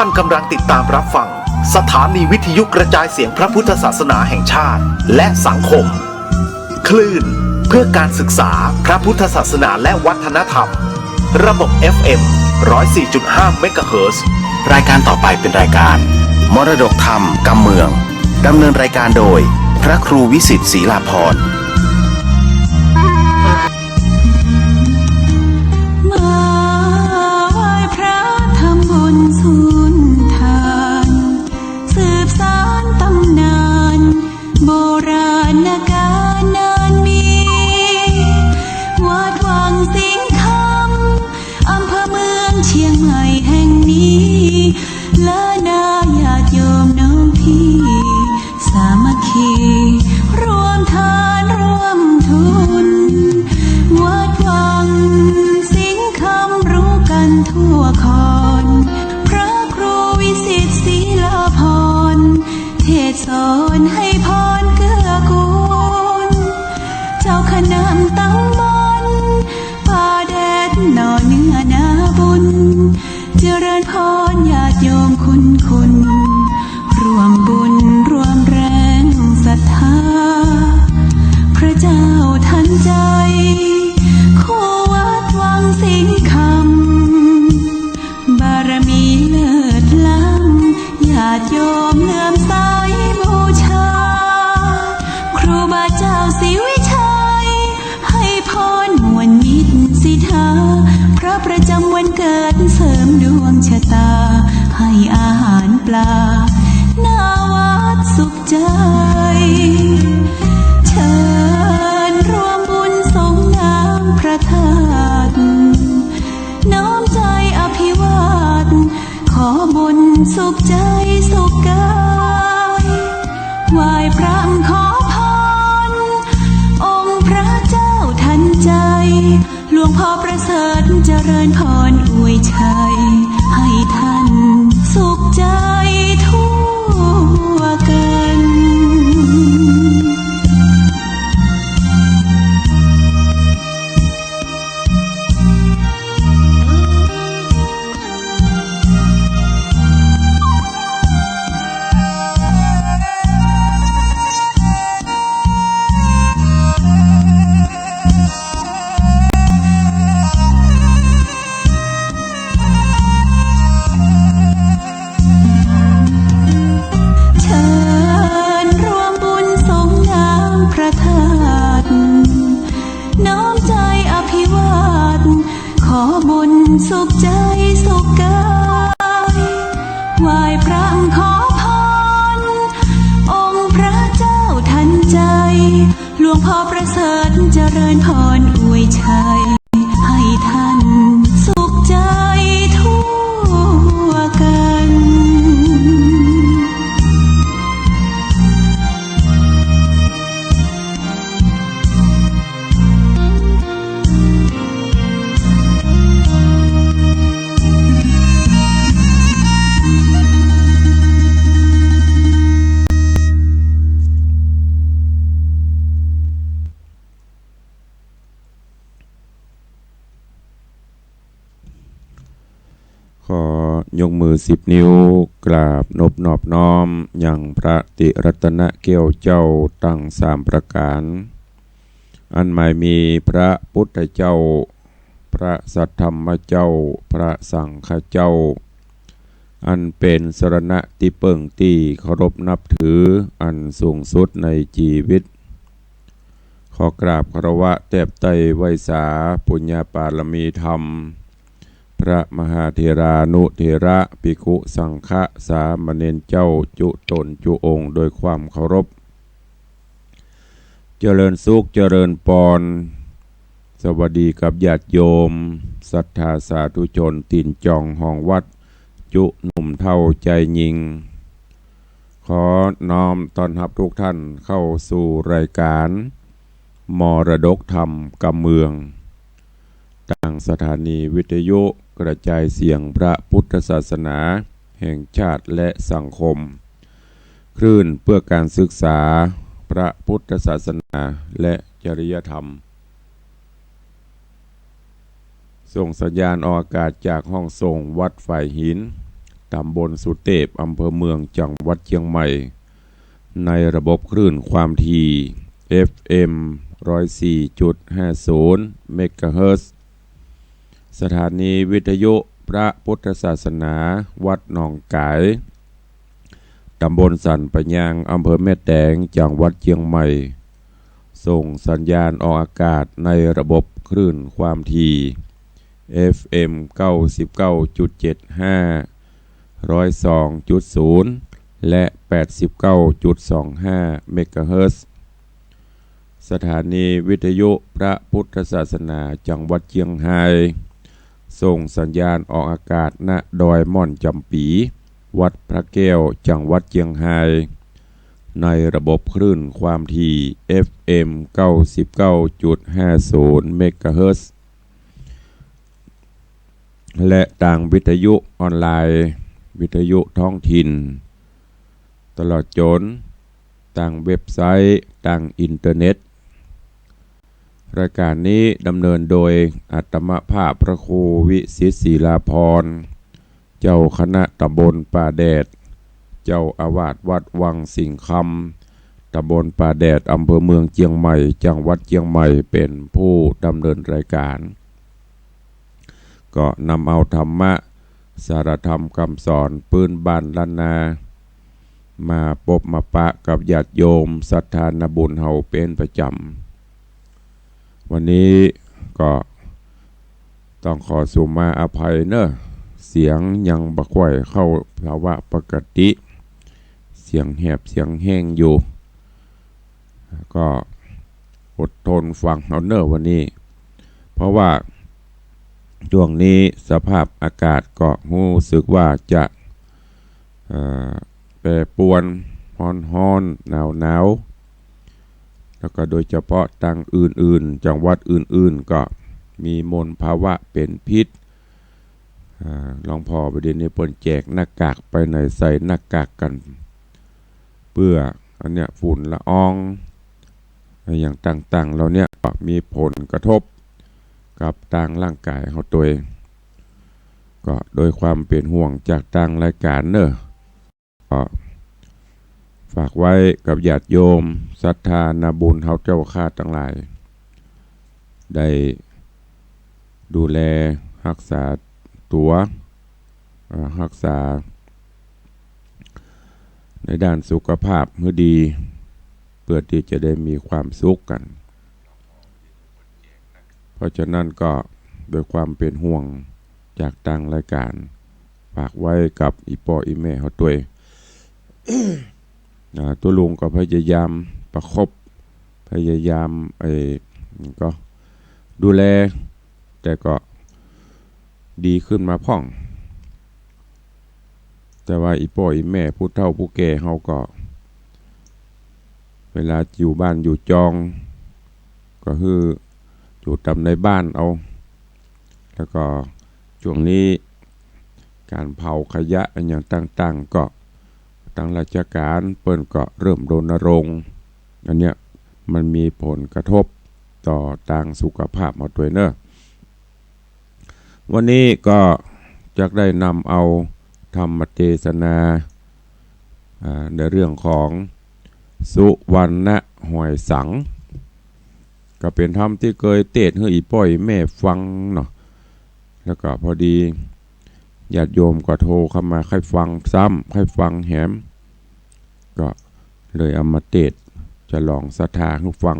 ท่านกำลังติดตามรับฟังสถานีวิทยุกระจายเสียงพระพุทธศาสนาแห่งชาติและสังคมคลื่นเพื่อการศึกษาพระพุทธศาสนาและวัฒนธรรมระบบ FM 104.5 เมกะเฮิรตซ์รายการต่อไปเป็นรายการมรดกธรรมกำเมืองดำเนินรายการโดยพระครูวิสิทธิ์ศรีลาภรณ์สอนให้พรเกื้อกูลเจ้าคณะตำบลป่าแดดหน่อเนื้อนาบุญเจริญพรญาติโยมคุณร่วมบุญร่วมแรงศรัทธาพระเจ้าทันใจคู่วัดวังสิงห์คำบารมีเลิศล้ำญาติโยมเลื่อมใสบูชาครูบาเจ้าศรีวิชัยให้พรมวลมิตรสิทธาพระประจำวันเกิดเสริมดวงชะตาให้อาหารปลาหน้าวัดสุขใจเชิญรวมบุญสงน้ำพระธาตุน้อมใจอภิวาทขอบุญสุขใจสุขกายไหว้พระขอพรองค์พระเจ้าทันใจหลวงพ่อประเสริฐเจริญพรอวยชัยให้ท่านสุขใจทั่วกันสุขใจสุขกายไหว้พระขอพรองค์พระเจ้าทันใจหลวงพ่อประเสริฐเจริญพรอวยชัยให้ท่านสุขใจทั่วกันขอยกมือ10 นิ้วกราบนอบน้อมอย่างพระติรัตนเกล้าเจ้าตั้ง3 ประการอันหมายมีพระพุทธเจ้าพระสัทธรรมเจ้าพระสังฆเจ้าอันเป็นสรณะที่เปิ่งที่เคารพนับถืออันสูงสุดในชีวิตขอกราบคารวะแทบไตรไวสาปุญญาปารมีธรรมพระมหาเถรานุเถระภิกขุสังฆสามเณรเจ้าจุตนจุองค์โดยความเคารพเจริญสุขเจริญปรสวัสดีกับญาติโยมศรัทธาสาธุชนติ่นจองห้องวัดจุหนุ่มเท่าใจยิงขอน้อมต้อนรับทุกท่านเข้าสู่รายการมรดกธรรมกำเมืองทางสถานีวิทยุกระจายเสียงพระพุทธศาสนาแห่งชาติและสังคมคลื่นเพื่อการศึกษาพระพุทธศาสนาและจริยธรรมส่งสัญญาณออกอากาศจากห้องส่งวัดฝ่ายหิน ตำบลสุเทพอำเภอเมืองจังหวัดเชียงใหม่ในระบบคลื่นความถี่ FM 104.50 เมกะเฮิรตซ์สถานีวิทยุพระพุทธศาสนาวัดหนองกายตำบลสันปะยางอำเภอแม่แตงจังหวัดเชียงใหม่ส่งสัญญาณออกอากาศในระบบคลื่นความถี่ FM 99.75 102.0 และ 89.25 เมกะเฮิรตซ์ สถานีวิทยุพระพุทธศาสนาจังหวัดเชียงรายส่งสัญญาณออกอากาศณดอยม่อนจำปีวัดพระแก้วจังหวัดเชียงรายในระบบคลื่นความถี่ FM 99.50 เมกะเฮิรตซ์ และต่างวิทยุออนไลน์วิทยุท้องถิ่นตลอดจนต่างเว็บไซต์ต่างอินเทอร์เน็ตรายการนี้ดำเนินโดยอาตมภาพพระครูวิสิตศิลาภรณ์เจ้าคณะตำบลป่าแดดเจ้าอาวาสวัดวังสิงห์คำตำบลป่าแดดอำเภอเมืองเชียงใหม่จังหวัดเชียงใหม่เป็นผู้ดำเนินรายการก็นำเอาธรรมะสารธรรมคำสอนปืนบ้านล้านนามาพบมาปะกับญาติโยมศรัทธาญบุญเฮาเป็นประจำวันนี้ก็ต้องขอสุมาอภัยเนอะเสียงยังบ่ค่อยเข้าภาวะปกติเสียงแหบเสียงแห้งอยู่ก็อดทนฟังเอาเนอะวันนี้เพราะว่าช่วงนี้สภาพอากาศก็รู้สึกว่าจะแปรปรวนร้อนหนาวแล้วก็โดยเฉพาะต่างอื่นๆจังหวัดอื่นๆก็มีมลภาวะเป็นพิษหลวงพ่อประเด็นนี้เปิ้นแจกหน้ากากไปไหนใส่หน้ากากกันเพื่ออันเนี้ยฝุ่นละอองอย่างต่างๆเราเนี่ยมีผลกระทบกับต่างร่างกายของตัวเองก็โดยความเป็นห่วงจากต่างรายการเนอะก็ฝากไว้กับญาติโยมศรัทธาญบุญเฮาเจ้าข้าทั้งหลายได้ดูแลรักษาตัวรักษาในด้านสุขภาพให้ดีเพื่อที่จะได้มีความสุขกันเพราะฉะนั้นก็โดยความเป็นห่วงจากต่างรายการฝากไว้กับอีพ่ออีแม่เขาตัว ตัวลุงก็พยายามประคบพยายามก็ดูแลแต่ก็ดีขึ้นมาพ่องแต่ว่าอีพ่ออีแม่ผู้เฒ่าผู้แก่เขาก็เวลาอยู่บ้านอยู่จองก็คืออยู่ตามในบ้านเอาแล้วก็ช่วงนี้การเผาขยะอย่างต่างๆก็ทางราชการเปิ้นก็เริ่มรณรงค์อันเนี้ยมันมีผลกระทบต่อทางสุขภาพมาด้วยเนอะวันนี้ก็จะได้นำเอาธรรมเทศนาในเรื่องของสุวรรณหอยสังก็เป็นธรรมที่เคยเทศน์ให้อีพ่อยแม่ฟังเนาะแล้วก็พอดีญาติโยมก็โทรเข้ามาให้ฟังซ้ำให้ฟังแหมก็เลยเอามาเทศน์จะลองศรัทธาให้ฟัง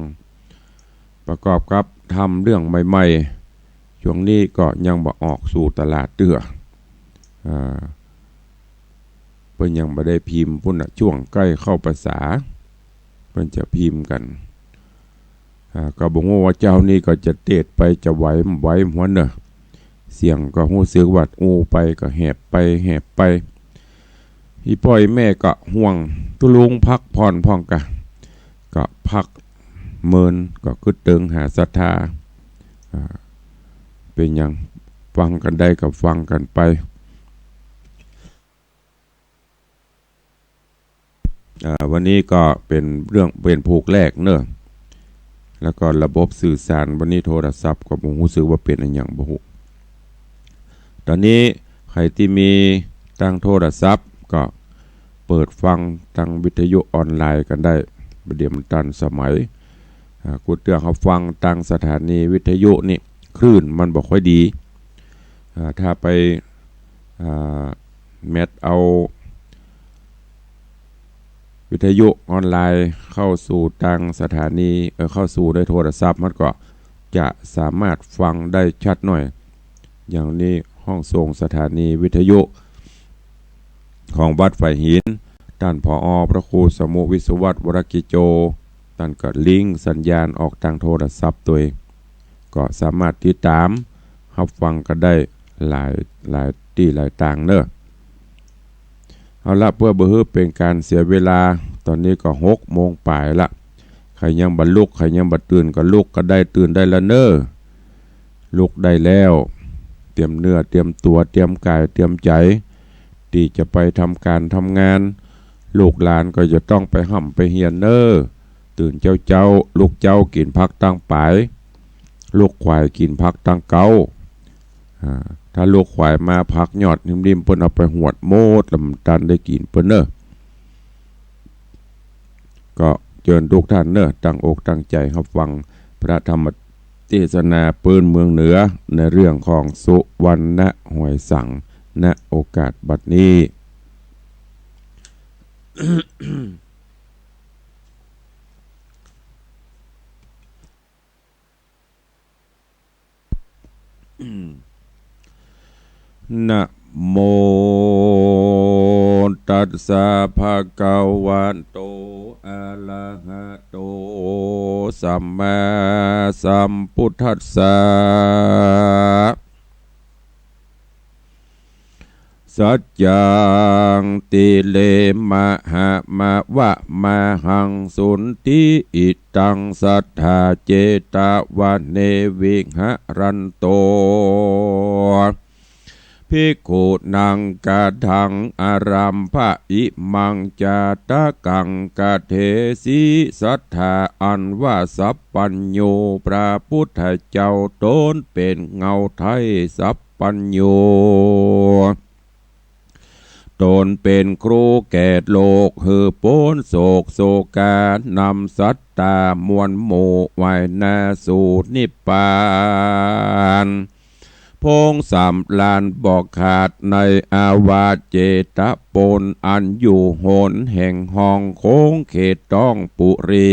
ประกอบกับทำเรื่องใหม่ๆช่วงนี้ก็ยังบ่ออกสู่ตลาดเตื้อเพิ่นยังบ่ได้พิมพ์พุ่นน่ะช่วงใกล้เข้าภาษาเพิ่นจะพิมพ์กันก็บอกว่าเจ้านี่ก็จะเทศน์ไปจะไหวหัวเนอะเสียงก็รู้สึกว่าอู้ไปก็แหบไปพี่พ่อยแม่ก็ห่วงตุลุงพักผ่อนพ่องกะก็พักเมินก็คึดเติงหาศรัทธาเป็นอย่างฟังกันได้กับฟังกันไปวันนี้ก็เป็นเรื่องเป็นผูกแรกเนอะแล้วก็ระบบสื่อสารวันนี้โทรศัพท์ก็บ่รู้สึกว่าเป็นอย่างบ่ฮู้ตอนนี้ใครที่มี ตั้งโทรศัพท์ก็เปิดฟังทางวิทยุออนไลน์กันได้ประเดี๋ยวมันทันสมัยกูเตือนเขาฟังทางสถานีวิทยุนี่คลื่นมันบอกค่อยดีถ้าไปแมทเอาวิทยุออนไลน์เข้าสู่ทางสถานีเข้าสู่ได้โทรศัพท์มันก็จะสามารถฟังได้ชัดหน่อยอย่างนี้ห้องส่งสถานีวิทยุของวัดฝ่ายหินท่านผอ.พระครูสมุวิศวัตวรกิจโจท่านก็ลิงก์สัญญาณออกทางโทรศัพท์ตัวเองก็สามารถติดตามรับฟังกันได้หลายที่หลายต่างเนอะเอาละเพื่อบ่ให้เป็นการเสียเวลาตอนนี้ก็6 โมงปลายละใครยังบ่ลุกใครยังบ่ตื่นก็ลุกก็ได้ตื่นได้แล้วเนอะลุกได้แล้วเตรียมเนื้อเตรียมตัวเตรียมกายเตรียมใจที่จะไปทำการทำงานลูกหลานก็จะต้องไปห่ำไปเฮียนเนอตื่นเจ้าลูกเจ้ากินพักตั้งปลายลูกควายกินพักตั้งเก้าถ้าลูกควายมาพักยอดริมๆเปิ้นเอาไปหวดโมดลำตันได้กินเปิ้นเนอก็เชิญทุกท่านเนอตั้งอกตั้งใจรับฟังพระธรรมเทศนาปืนเมืองเหนือในเรื่องของสุวรรณหวยสังณโอกาสบัดนี้ นะโมตัสสะภะคะวะโตอะระหะโตสัมมาสัมพุทธัสสะสัจจังติเลมะหะมะวะมะหังสุนติอิตังสัทธาเจตวะเนวิหะรันโตภิกขุนังกะทังอารัมภะอิมังจาตะกังกะเทสิสัทธาอันว่าสัพปัญโยพระพุทธเจ้าตนเป็นเงาไทยสัพปัญโยตนเป็นครูแก่โลกหือโปนโศกโศกานำสัตตามวลหมู่ไว้นาสู่นิพพานพงสามลานบอกขาดในอาวาสเจตปนอันอยู่โหนแห่งห้องโค้งเขตต้องปุรี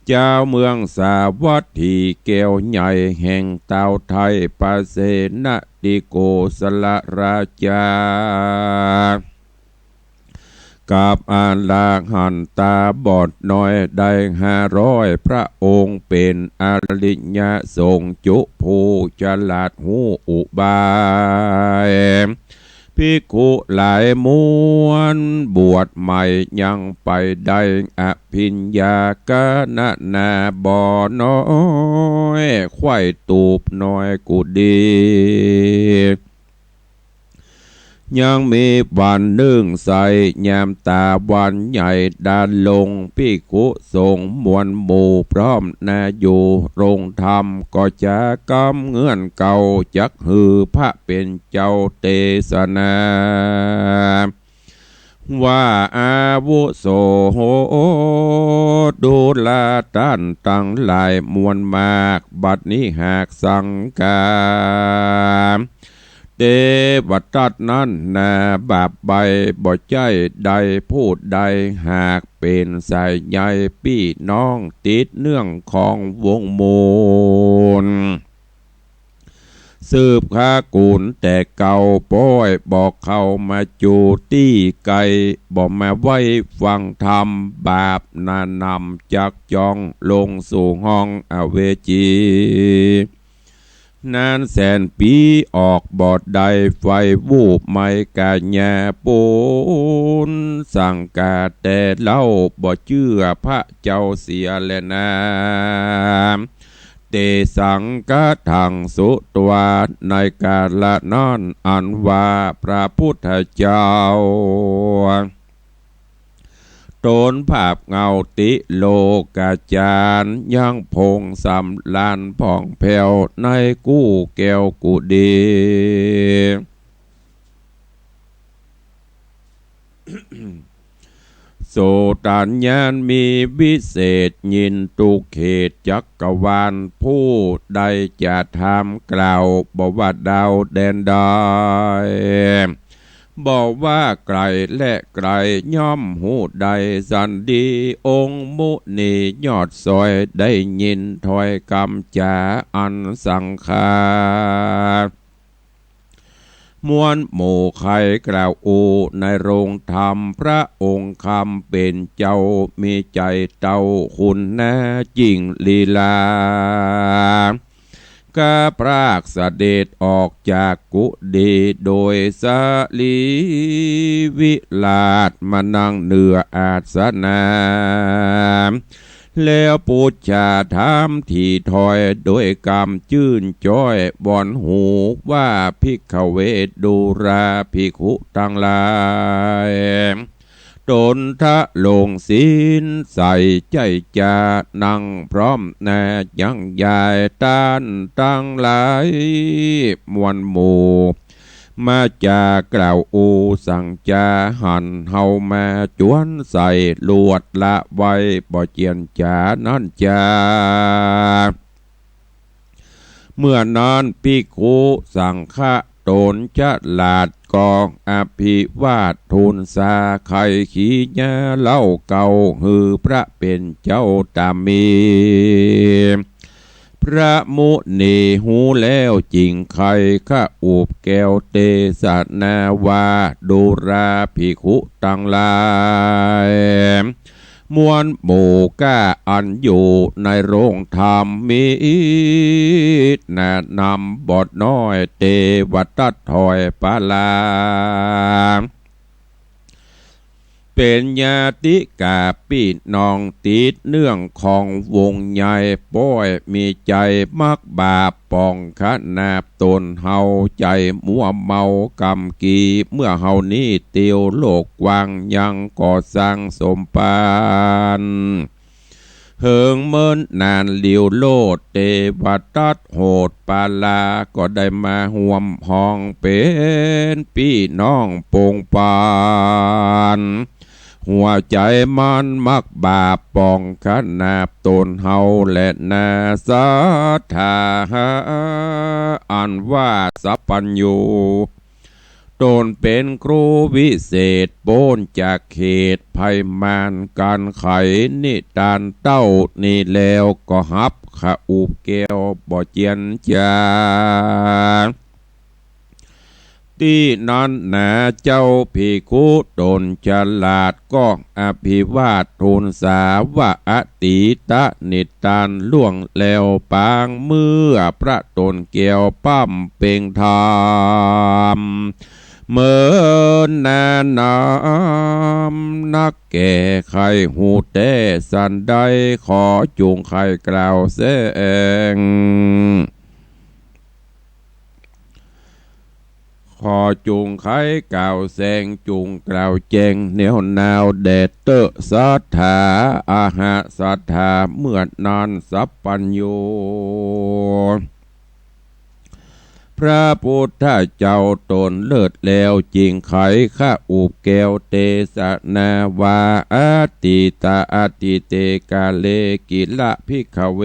เจ้าเมืองสาวัตถีแก้วใหญ่แห่งเต่าไทยปาเสนติโกสลราชากับอาลาหันตาบอดน้อยได้500พระองค์เป็นอริยสงฆ์จุภูฉลาดหูอุบายภิกขุหลายมวลบวชใหม่ยังไปได้อภิญญากนะนาบ่อน้อยควายตูบน้อยกุดียังมีวันหนึ่งใสยามตาวันใหญ่ดานลงภิกขุสงฆ์มวลหมู่พร้อมนาอยู่โรงธรรมก็จะกำเงื่อนเก่าจักหือพระเป็นเจ้าเตสนาว่าอาวุโสโหดูลาตันตั้งหลายมวลมากบัดนี้หากสังกาเดวตัดนั้นนาบาปใบบ่ใจใดพูดใดหากเป็นสายใยพี่น้องติดเนื่องของวงมูลสืบข้ากุลแต่เก่าป้อยบอกเข้ามาจูตี้ไก่บอกมาไว้ฟังธรรมบาปนานำจักจองลงสู่ห้องอเวจีนานแสนปีออกบอดใดไฟวูบไม่กาญาปูนสั่งกาแต่เล่าบ่เชื่อพระเจ้าเสียและนาเตสังกะทังสุตวาในกาละนอนอันว่าพระพุทธเจ้าตนภาพเงาติโลกาจารยังพงสำลานผ่องแผ้วในกู้แก้วกุดี ตัญญาณมีวิเศษยินตุเขตจักรวาลผู้ใดจะทำกล่าวบอกว่าดาวแดนใดบอกว่าไกลและไกลย่อมหูใดสันดีองค์มุนียอดซอยได้ยินถอยคำจาอันสังขารมวลหมู่ใครกล่าวอูในโรงธรรมพระองค์คำเป็นเจ้ามีใจเต้าคุณแน่จริงลีลากาพรากเสด็จออกจากกุฏิโดยสาลีวิลาศมานั่งเหนืออาสนะแล้วปูชาถามที่ถอยโดยกำจื่นจ้อยบอนหูว่าภิกขเวทดูราภิกขุทั้งหลายตนทะลงศีลใส่ใจจานั่งพร้อมแน่ยังใหญ่ต้านตั้งหลายมวลหมู่มาจากล่าวอูสั่งจาหันเฮามาจวนใส่ลวดละไว้บ่เจียนจานั่นจาเมื่อนานภิกขุสังฆะตนจะลาดกองอภิวาททูลสาไข่ขี้ยาเล่าเก่าฮือพระเป็นเจ้าตามีพระมุนีหูแล้วจริงไข่ข้าอูบแก้วเตสนาวาดูราภิกขุตั้งหลายมวลหมู่ก้าอันอยู่ในโรงธรรมมีแนะนำบทน้อยเตวัตถอยปาลาเป็นญาติกาปีน้องติดเนื่องของวงใหญ่ป้อยมีใจมักบาปปองขนาบตนเฮาใจมัวเมากำกีเมื่อเฮานี้เตียวโลกกว้างยังก่อสร้างสมปานเฮิงเมินนานเลียวโลดเตวตัดโหดปาลาก็ได้มาห่วมห้องเป็นพี่น้องปงปานหัวใจมันมักบาปปองขนาบตนเฮาและนาสาธาอันว่าสัพพัญญูตนเป็นครูวิเศษโป้นจากเขตภัยมานการไขนิทานเต้านี่แล้วก็ฮับขะอูบแก้วบ่เจียนจาที่นั้นนาเจ้าภิกขุตนฉลาดก็อภิวาททูลสาวะอติตะนิทานล่วงแล้วปางเมื่อพระตนแก้วปั้มเป่งธรรมเมื่อนานนักแก่ไขหูแต่สันใดขอจูงไขกล่าวแสงขอจูงไขกล่าวแสงจูงกล่าวแจงเหนียวนาวแดดเตอสัทธาอาหะสัทธาเมื่อนานสัพพัญญูพระพุทธเจ้าตนเลิศแล้วจริงไขข้าอูบแก้วเตสนาวาอาติตาอาติเตกาเลกิละภิกขเว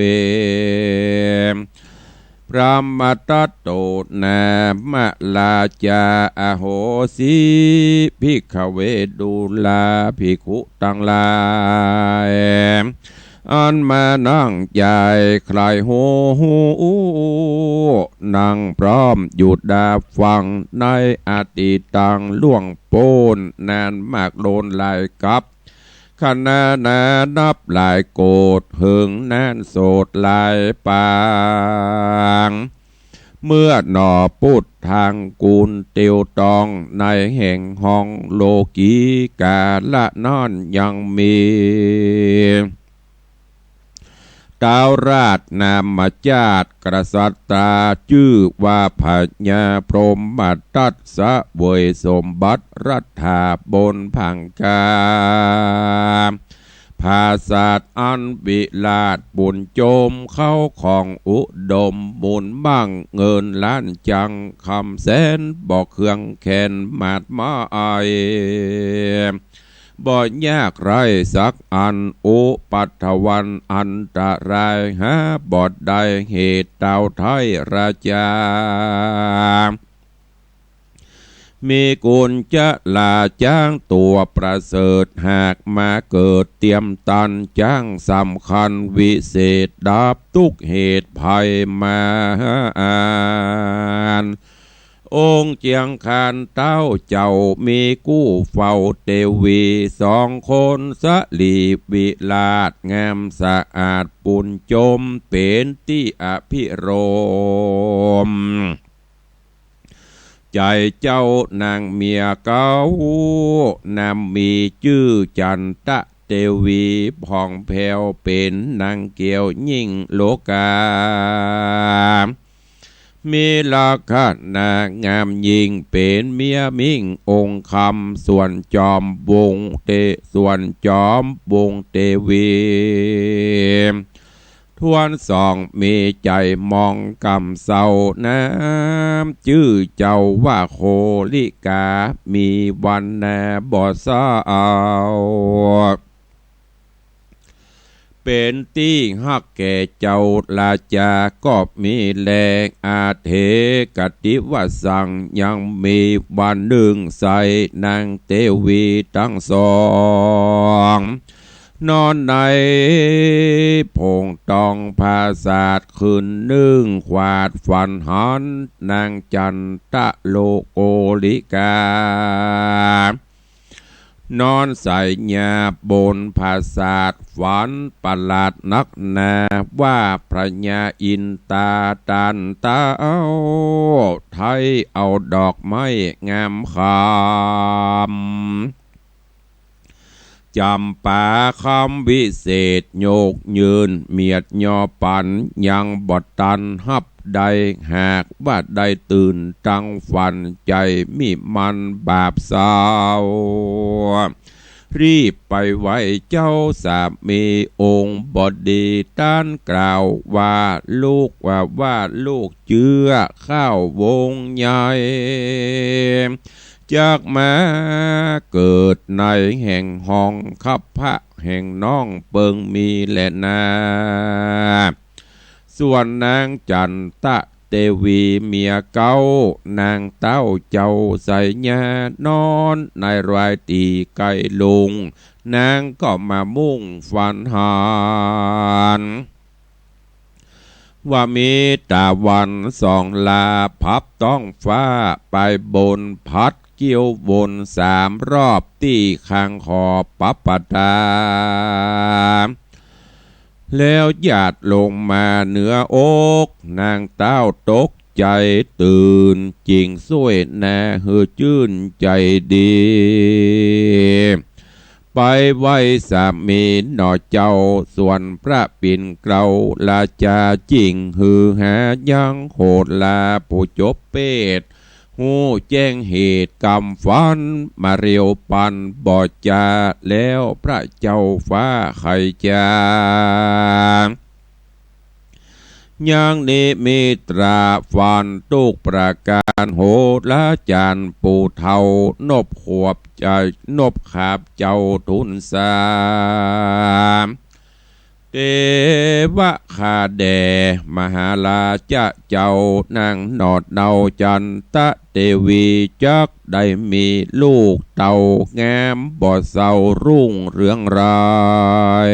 พระมตัตโตนามะลาจาอโหสีภิกขเวดูลาภิกขุตั้งหลายอันมานั่งใจใครหูนั่งพร้อมหยุดดาฟังในอดีตังล่วงโป้นนานมากโดนหลายกับขณะนานับหลายโกดหึงนานโสดหลายปางเมื่อหน่อพุทธทางกูลเตียวตองในแห่งห้องโลกีกาละนอนยังมีดาวราชนามจาตกษัตราชื่อว่าพญาพรหมตัสสะเวยสมบัติรัฐาบนพังกาภาษาอันวิลาศบุญโจมเข้าของอุดมบุญมั่งเงินล้านจังคำแสนบอกเครื่องแขนมาดมาไอ บ่ยากไรสักอันโอปัทวันอันตรายหาบอดใดเหตุเต่าไทยราชามีกุญจะลาจ้างตัวประเสริฐหากมาเกิดเตรียมตันจ้างสำคัญวิเศษดับทุกเหตุภัยมาอ่านองค์เจียงคานเต้าเจ้ามีกู้เฝ้าเทวีสองคนสลีวิลาศงามสะอาดปุญจมเป็นที่อภิโรมใจเจ้านางเมียเก้านำมีชื่อจันตะเทวีผ่องแผ้วเป็นนางเกี่ยวยิ่งโลกามีราคานางามยิ่งเป็นเมียมิ่งองค์คำส่วนจอมวงเตส่วนจอมวงเทวีทวนสองมีใจมองกำเศร้าน้ำชื่อเจ้าว่าโคลิกามีวันนาบ่เศร้าเป็นที่ฮักแก่เจ้าราจาก็มีแรงอาเทกติวสังยังมีวันหนึ่งใส่นางเทวีทั้งสองนอนในพงตองภาศาสคืนนึ่งขวาดฝันหันนางจันตะโลโกลิกานอนใส่ยาบนภาศาสฝันประหลาดนักนาว่าพระญาอินตาตันตาเอาไทยเอาดอกไม้งามคำจำป่าคำวิเศษโยกยืนเมียดยอปันยังบดตันฮับใดหากว่าได้ตื่นตั้งฝันใจมิมันบาปสาวรีบไปไว้เจ้าสามีองค์บดีต้านกล่าวว่าลูกเจือข้าววงใหญ่จากมาเกิดในแห่งห้องขับพระแห่งน้องเปิงมีแหละนาส่วนนางจันตะเทวีเมียเก้านางเต้าเจ้าใส่ยานอนในรายตีไก่ลุงนางก็มามุ่งฝันหานว่ามีตาวันสองลาพับต้องฟ้าไปบนพัดเกี่ยวบนสามรอบที่ข้างขอบปัปปตาแล้วหยาดลงมาเหนืออกนางเต้าตกใจตื่นจริงสวยแน่เฮือชื่นใจดีไปไว้สามีหน่อเจ้าส่วนพระปิ่นเกลาลาจาจริงฮือหายังโหดลาผู้จบเป็ดหูแจ้งเหตุกรรมฟันมาเรียวปันบอดจาแล้วพระเจ้าฟ้าไขจายังนี้มีตราฟันตุกประการโหละจานปูเทานบขวบใจนบขาบเจ้าทุนสามเทวะคาแดมหาลาจะเจ้านางนอดเนาจันตะเทวีจักได้มีลูกเต่างามบ่อเศร้ารุ่งเรืองราย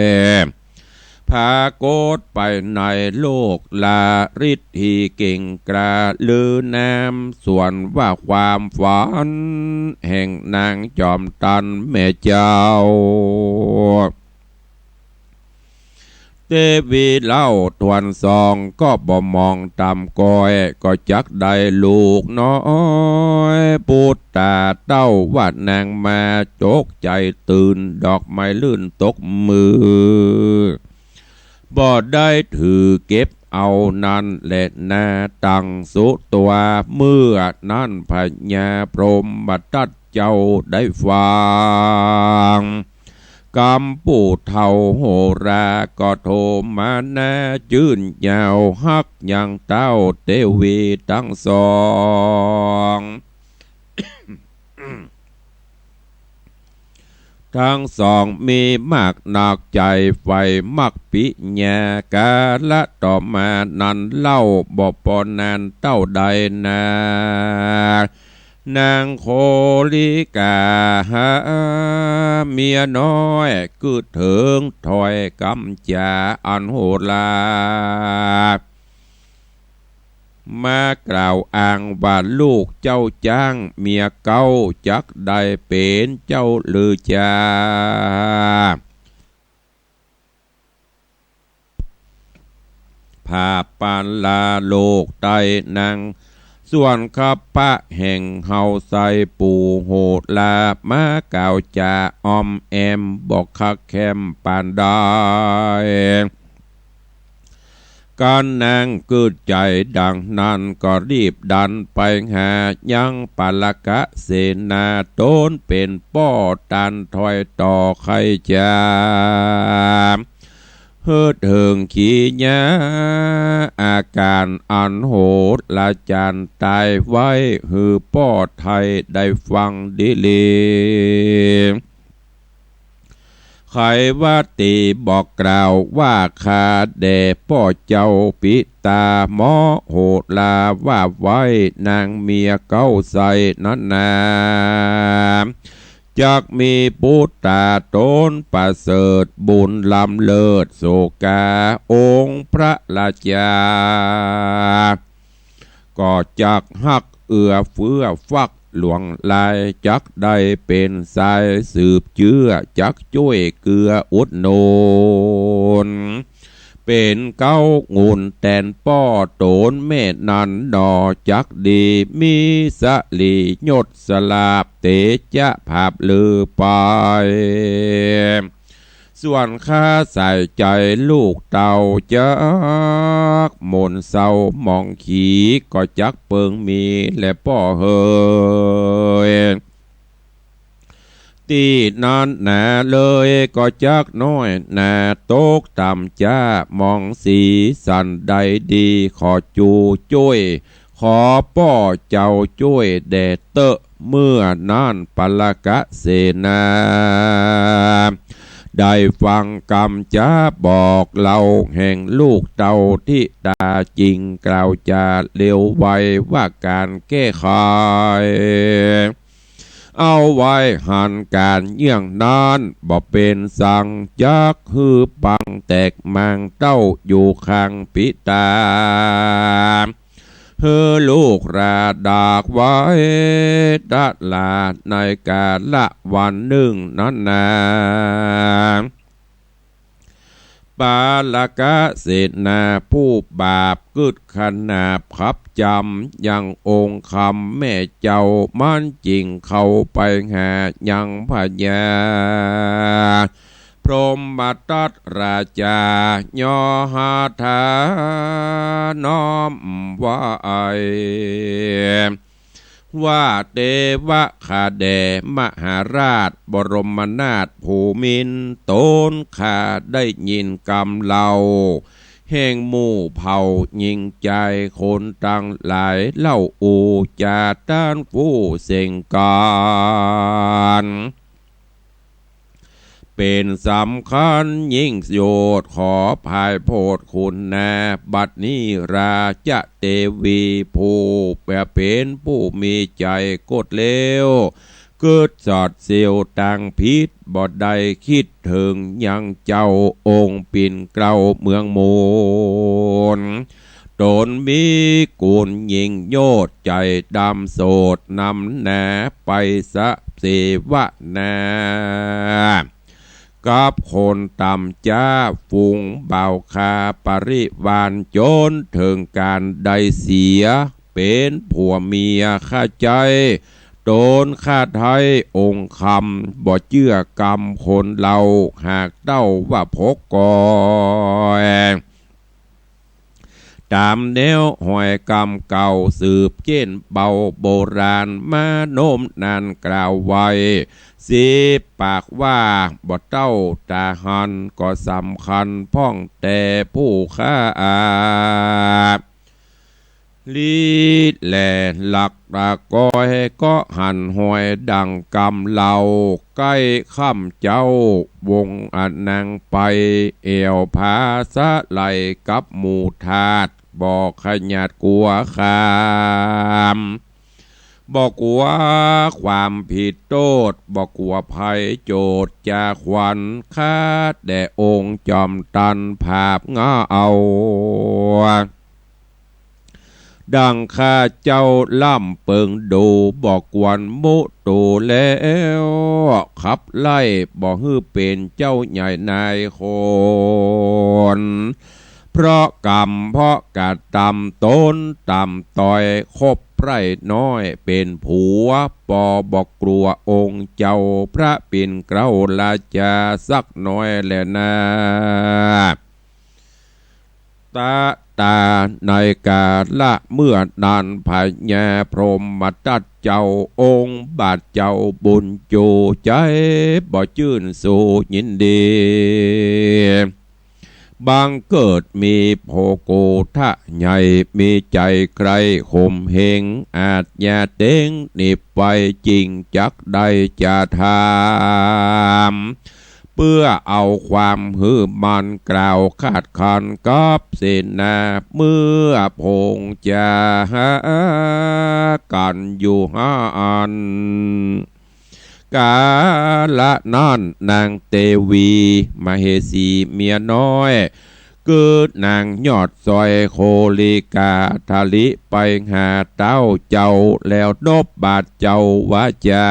พาโกดไปในโลกลาฤทธิเก่งกระลือนามส่วนว่าความฝันแห่งนางจอมตันแม่เจ้าเทวีเล่าทวนซองก็บ่มองตำก้อยก็จักได้ลูกน้อยปูดตาเต้าว่านางมาโจกใจตื่นดอกไม้ลื่นตกมือบ่ได้ถือเก็บเอานั่นแหละนาตังสุตัวเมื่อนั้นพญาพรหมตัดเจ้าได้ฟังกำปูเท่าโหราก็โทมานาจื่นยาวฮักยังเต้าเทวีทั้งสอง ท ทั้งสองมีมากหนักใจไฟมักปิแญกาละต่อมานั้นเล่าบ่ปอนานเต้าใดนานางโคลิกาหาเมียน้อยกึดถึงถอยกำจาอันโหดลามากล่าวอ้างว่าลูกเจ้าจ้างเมียเก้าจักได้เป็นเจ้าหรือจาพาปานลาโลกใต้นางส่วนข้าพะแห่งเฮาใส่ปูโหดลามาเก่าจาออมแอมบอกคักแคมปานได้การนางเกิดใจดังนั้นก็รีบดันไปหายังปาลกะเสนาโตนเป็นป้อตันถอยต่อใครจาเฮิดเหิงขี้ยาอาการอันโหดละจานตายไว้หือป้อไทยได้ฟังดิลีใครว่าตีบอกกล่าวว่าขาแด่พ่อเจ้าปิตาหมอโหดลาว่าไว้นางเมียเก้าใส่นั้นนาจากมีปุตตาโตนประเสริฐบุญลำเลิศโสกาองค์พระราชาก็จักหักเอื้อเฟื้อฟักหลวงลายจักได้เป็นสายสืบเชื้อจักช่วยเกืออุดหนุนเป็นเก้างุนแตนป้อโตนเมตนันดอจักดีมีสลียศสลาบเตจะภาพลือไปส่วนข้าใส่ใจลูกเต่าจักมนเศร้ามองขีก็จักเปิงมีและป้อเฮยตีนั้นหนาเลยก็จักน้อยหนาโตกต่ำจ้ามองสีสันใดดีขอจูจ้วยขอป้อเจ้าจ้วยแด่เตอะเมื่อนั่นปลกะเสนาได้ฟังกรรมจ้าบอกเล่าแห่งลูกเต่าที่ตาจริงกล่าวจะเร็วไวว่าการแก้ไขเอาไว้หันการเยี่ยงนั้นบ่เป็นสั่งจักฮือปังแตกมังเต้าอยู่ข้างปิตาเฮอลูกราดากไว้ดัดลาในกาละวันหนึ่งนั้นนาปาลกะเสนาผู้บาปกึดขนาบขับจำยังองค์คำแม่เจ้ามันจริงเข้าไปหายังพญาพรหมตัตราชายอหาธาน้อมว่าว่าเทวะขาแด่มหาราชบรมนาถภูมินทร์โตนขาได้ยินกำเล่าแห่งหมู่เผ่ายิงใจคนตั้งหลายเล่าอูจาต้านผู้เสียงการเป็นสำคัญยิ่งโยชน์ขอภายโพธคุณนาบัดนี้ราชเทวีผู้แปรเป็นผู้มีใจกดเลวเกิดสอดเสียวต่างพิษบ่ได้คิดถึงยังเจ้าองค์ปิ่นเกล้าเมืองโมนตนมีกุลยิ่งโยดใจดำโสดนำแหนไปสะเสวนากับคนต่ำจ้าฝูงเบาคาปริวานจนถึงการได้เสียเป็นผัวเมียข้าใจโดนข้าไทยองค์คำบ่เชื่อกรรมคนเราหากเต้าว่าพกกอยตามแนวหอยกรรมเก่าสืบเจนเบาโบราณมาโน้มนานกล่าวไว้สิปากว่าบ่เต้าตาหันก็สำคัญพ้องแต่ผู้ฆ่าลีแหล่หลักตะกอยก็หันหอยดังกำเหล่า ใกล้ค่ำเจ้าวงอันนางไปเอวผาสะไหลกับหมู่ทาดบอกขยัดกลัวคามบอกกลัวความผิดโทษบอกกลัวภัยโจทย์จากขวัญคาดแด่องค์จอมตันภาพงาเอาดังข้าเจ้าล่ำเปิงดูบอกกวนมุตูแล้วขับไล่บอกฮือเป็นเจ้าใหญ่นายคนเพราะกรรมเพราะกาต่ำต้นต่ำต่อยคบไพร่น้อยเป็นผัวปอบอกกลัวองค์เจ้าพระปิ่นเกล้าลาจาสักน้อยแลนาตาในกาละเมื่อนานพญาพรหมตัดเจ้าองค์บาดเจ้าบุญจูใจบ่ชื่นสู่ยินดีบางเกิดมีโภโกทะใหญ่มีใจใครข่มเหงอาจอย่าเด้งนิบไปจริงจักได้จะทำเพื่อเอาความหือมันกล่าวคาดคันกับเสนาเมื่อพงจะหากันอยู่ห้าอันกาละนั่นนางเตวีมเหสีเมียน้อยเกิดนางยอดซอยโคลิกาทาลิไปหาเต้าเจ้าแล้วนบบาดเจ้าวาจา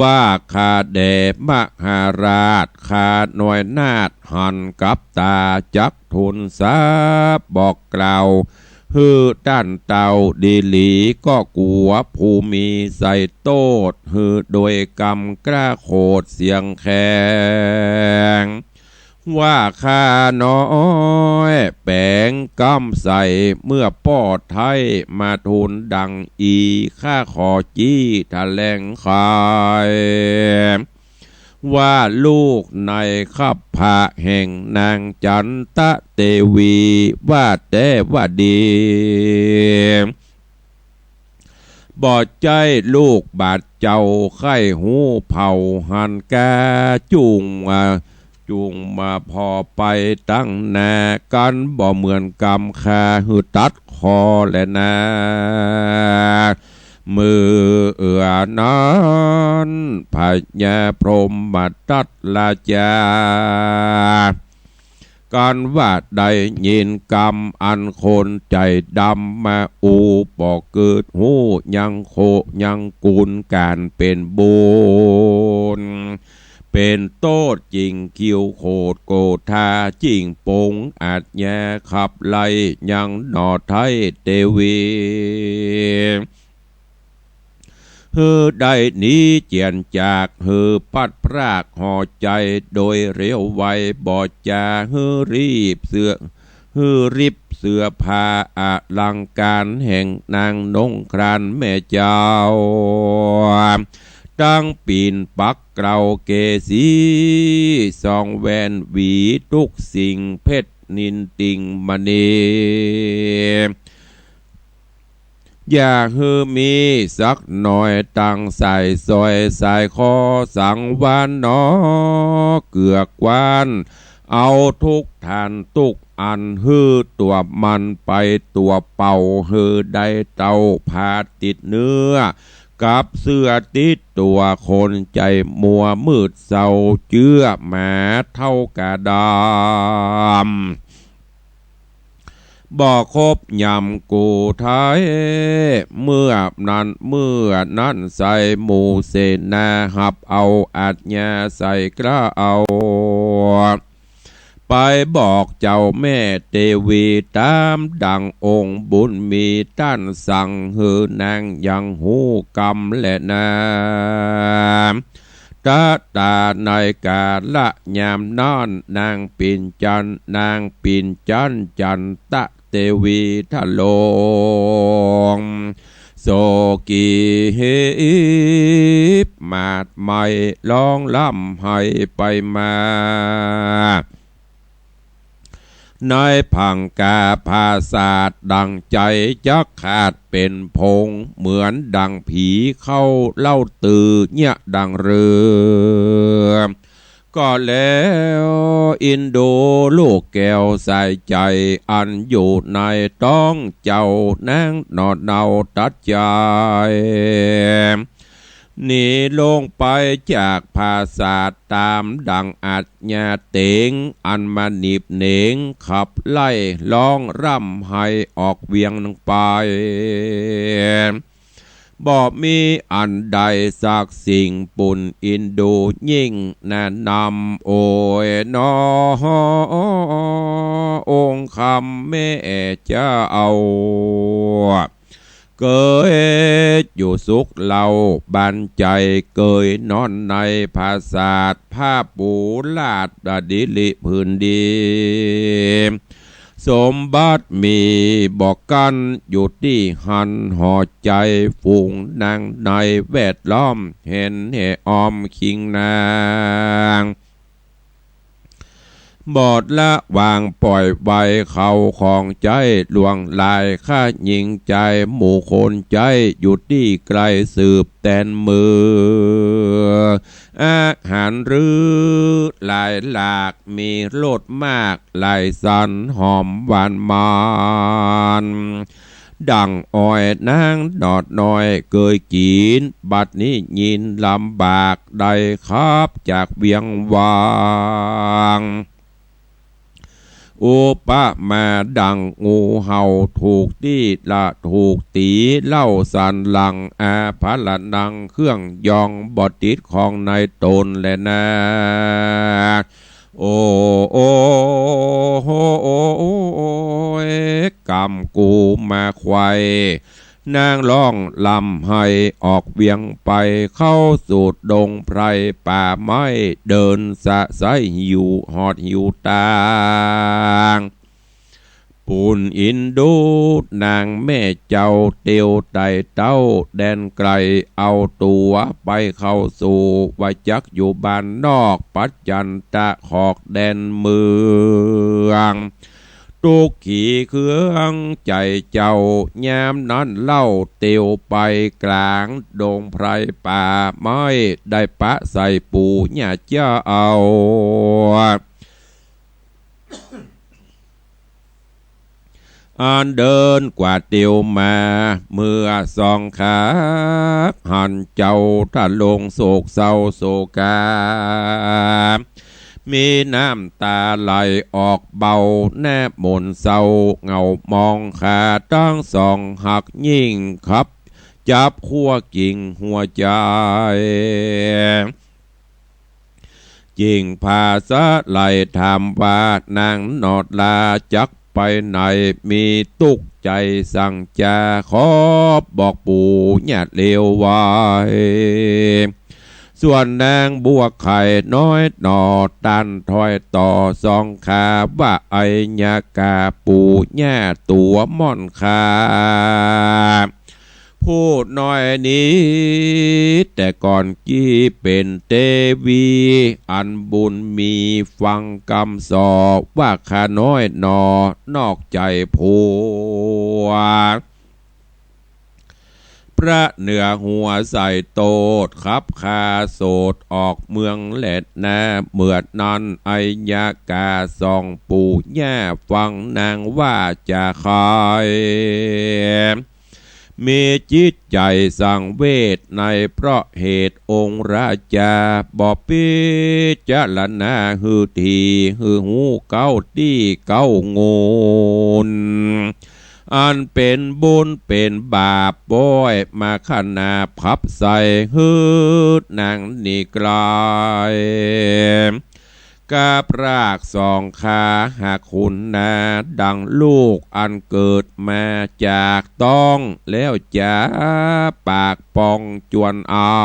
ว่าข้าแด่มหาราชข้าหน่วยนาฏหันกับตาจักทุนสาบอกกล่าวฮือด้านเต่าดีหลีก็กลัวผู้มีใส่โตดฮือโดยกำกล้าโคดเสียงแข็งว่าข้าน้อยแปลงกำใส่เมื่อป้อไทยมาทุนดังอีข้าขอจี้แถลงขายว่าลูกในขับพระแห่งนางจันตะเตวีว่าแต่ว่าดีบอดใจลูกบาดเจ้าไข้หูเผาหันกาจุงมาพอไปตั้งนากันบ่เหมือนกำคาหือตัดคอและนามือนั้นพญาพรหมตัดลาจาการว่าได้ยินกรรมอันคนใจดำมาอูปอกเกิดหูยังโคยังกุลการเป็นบุญเป็นโตดจริงคิวโคดโกธาจริงปงอาจแย่ขับไล่ยังหนอไทยเตวีฮือได้นี้เจียนจากฮือปัดพรากห่อใจโดยเร็วไวบอดจาฮือรีบเสือผ้าอลังการแห่งนางนงครานแม่เจ้าตั้งปีนปักเกลาเกสีสองแวนหวีทุกสิ่งเพชรนินติงมณีอย่าฮือมีสักหน่อยตั้งใส่ซอยสายคอสังวานนอเกือกวานเอาทุกทานทุกอันฮือตัวมันไปตัวเป่าฮือได้เต้าพาติดเนื้อกับเสื้อติดตัวคนใจมัวมืดเศร้าเจื้อแม้เท่ากระดามบ่คบยำกูไทยเมื่อนั้นใส่หมูเสนาหับเอาอาจญาใส่กระเอาไปบอกเจ้าแม่เทวีตามดังองค์บุญมีท่านสั่งหือนางยังหูกรรมและนาตาในกาละยามนอนนางปิ่นจันจันตะเทวีทะโลงโสกีเฮมาดไม่ลองล่ำให้ไปมา นายพังกาภาศาสตร์ดังใจจักขาดเป็นพงเหมือนดังผีเข้าเล่าตือเนี่ยดังเรือก็แล้วอินโดลูกแก้วใส่ใจอันอยู่ในต้องเจ้านางนอดเนาตัดใจหนีลงไปจากภาษาตามดังอัจญาเตงอันมานิบเหนงขับไล่ร้องร่ำให้ออกเวียงลงไปบ่มีอันใดสักสิ่งปุ่นอินโดยิ่งแนะนำโอ้ยนอองค์คำแม่จะเอาเกยอยู่สุขเราบันใจเกยนอนในภาษาทผ้าปูลาดดิลิพื้นดีสมบัติมีบอกกันอยู่ที่หันห่อใจฝูงนางในแวดล้อมเห็นเหออมคิงนางบอดละวางปล่อยใบเขาของใจลวงลายข้ายิงใจหมู่คนใจอยู่ที่ไกลสืบแตนมืออาหารหรือหลายหลากมีรสมากหลายสันหอมหวานมันดังอ้อยนางดอดน้อยเกยกินบัดนี้ยินลำบากได้ครับจากเวียงวางอุปมาดังงูเห่าถูกตีละถูกตีเล่าสันหลังอาภาละนังเครื่องยองบอดติดของในตนและนาโอ้โอ้โอ้โอ้โอ้กำกูมาควายนางร้องลำให้ออกเวียงไปเข้าสู่ดงไพรป่าไม้เดินสะไสหิวหอดหิวตางปูนอินดูนางแม่เจ้าเตียวไต่เต้าแดนไกลเอาตัวไปเข้าสู่วจักอยู่บ้านนอกปัจจันตะขอกแดนเมืองตุกขี่เครื่องใจเจ้ายามนั้นเล่าเตียวไปกลางดงไพรป่าไม้ได้ปะใส่ปูเนี่ยเจ้าเอาอันเดินกว่าเตียวมาเมื่อสองขาหันเจ้าท่าลงโศกเศร้าโศกามีน้ำตาไหลออกเบาแนบมนเศร้าเงามองขาตั้งสองหักยิ่งครับจับขั้วกิ่งหัวใจจิงภาษาไหลถามว่านางนอดลาจักไปไหนมีตุกใจสั่งจาขอบอกปู่ญาติเลวไว้ส่วนนางบัวไข่น้อยหนอตันถอยต่อสองขาว่าไอยากาปู่ญาตัวม่อนขาพูดน้อยนี้แต่ก่อนกี้เป็นเตวีอันบุญมีฟังกำสอว่าข้าน้อยหนอนอกใจผัวพระเหนือหัวใส่โตดครับคาโสดออกเมืองแหลดนาเมื่อนั้นไอยากาส่องปู่ย่าฟังนางว่าจะคายมีจิตใจสังเวชในเพราะเหตุองค์ราชาบ่ปิจารณาหือทีหือหูเก้าตี้เก้างูนอันเป็นบุญเป็นบาปบ่อยมาขนาพับใส่หืดนางนี่กลายกาพรากสองขาหากคุณนาดังลูกอันเกิดมาจากต้องแล้วจะปากปองจวนเอา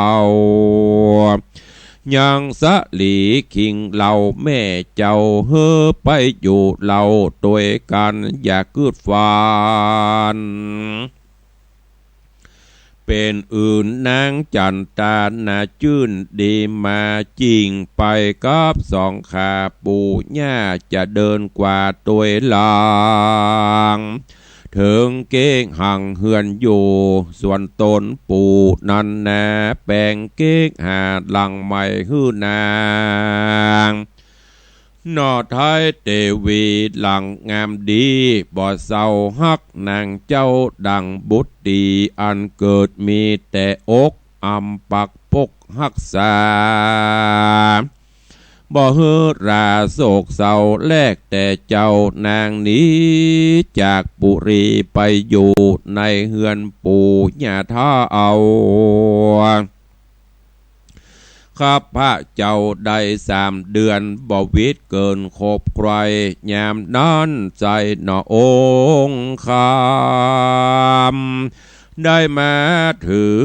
ยังสะหลีคิงเหล่าแม่เจ้าเฮ้อไปอยู่เหล่าตัวกันอย่ากืดฟาน เป็นอื่นนางจันตานาจื่นดีมาจริงไปกับสองขาปู่ย่าจะเดินกว่าตัวหลังถึงเก้งหังเฮือนอยู่ส่วนตนปู่นันแนแปลงเก้งหาหลังใหม่ฮื้อนางนอไทยเตวีหลังงามดีบ่เศร้าฮักนางเจ้าดังบุตรดีอันเกิดมีแต่อกอำปักปกฮักษาบ่เฮือราโศกเศร้าแลกแต่เจ้านางนี้จากปุรีไปอยู่ในเฮือนปู่ย่าท่าเอาข้าพระเจ้าได้3 เดือนบ่วิตเกินครบใครยามนั้นใจหนอองค์คำได้มาถือ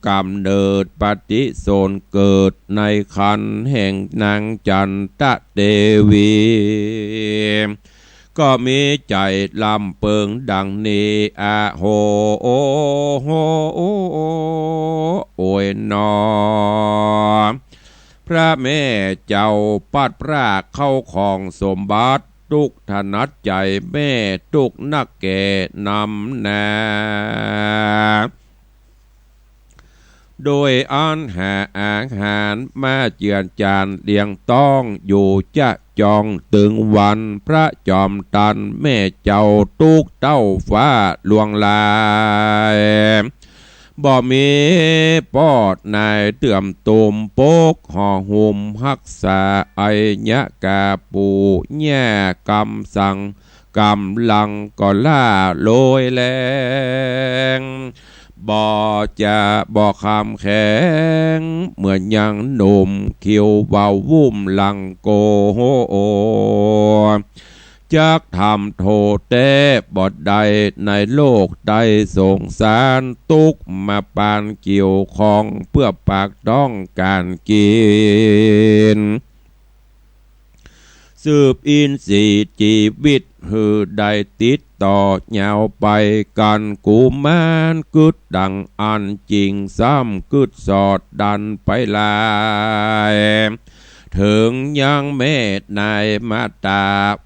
กำเนิดปฏิโสนเกิดในคันแห่งนางจันตะเทวีก็มีใจลำเปิงดังนี้อะโหโอโหโอยนอพระแม่เจ้าปัดพรากเข้าของสมบัติทุกถนัดใจแม่ทุกนักแก่นำนาโดยอันหาอาหารมาเจือนจานเลี้ยงต้องอยู่จะจองตึงวันพระจอมตันแม่เจ้าตุกเต้าฟ้าลวงลายบ่มีปอดนายเตื่อมตุมโปกห่อหุ่มหักษาไอยะกาปูแย่กำสั่งกำลังก็ล่าโลยแรงบ่จะบ่คำแข็งเหมือนยังหนุ่มคิวเบาวุ่มหลังโกโหจักทำโทเต้บทใดในโลกใดสงสารตุกมาปานเกี่ยวของเพื่อปากต้องการกินสืบอินทรีย์ชีวิตหือได้ติดต่อยาวไปกันกูมานกึดดังอันจริงซ้ำกึดสอดดันไปลายถึงยังเมตนายมาตา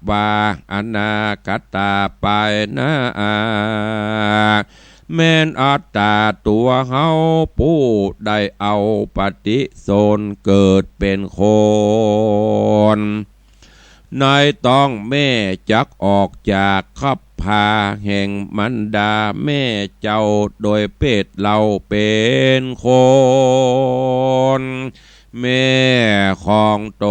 วาอนาคตาไปนะแม่นอัตตาตัวเฮาผู้ได้เอาปฏิโสนเกิดเป็นคนนายต้องแม่จักออกจากคับพาแห่งมันดาแม่เจ้าโดยเพศเราเป็นคนแม่ของต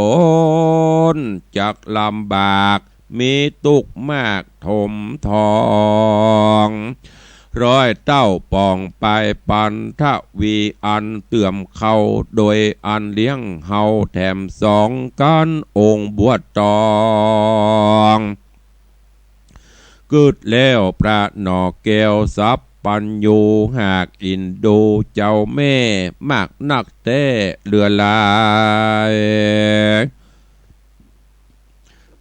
นจักลำบากมีตุกมากถมทองร้อยเต้าปองไปปันทวีอันเตื่อมเข้าโดยอันเลี้ยงเฮาแถม2 กันองค์บวชตองกึดแล้วพระนอแก้วสับปัญญูหากอินดูเจ้าแม่มากนักเต้เรือลาย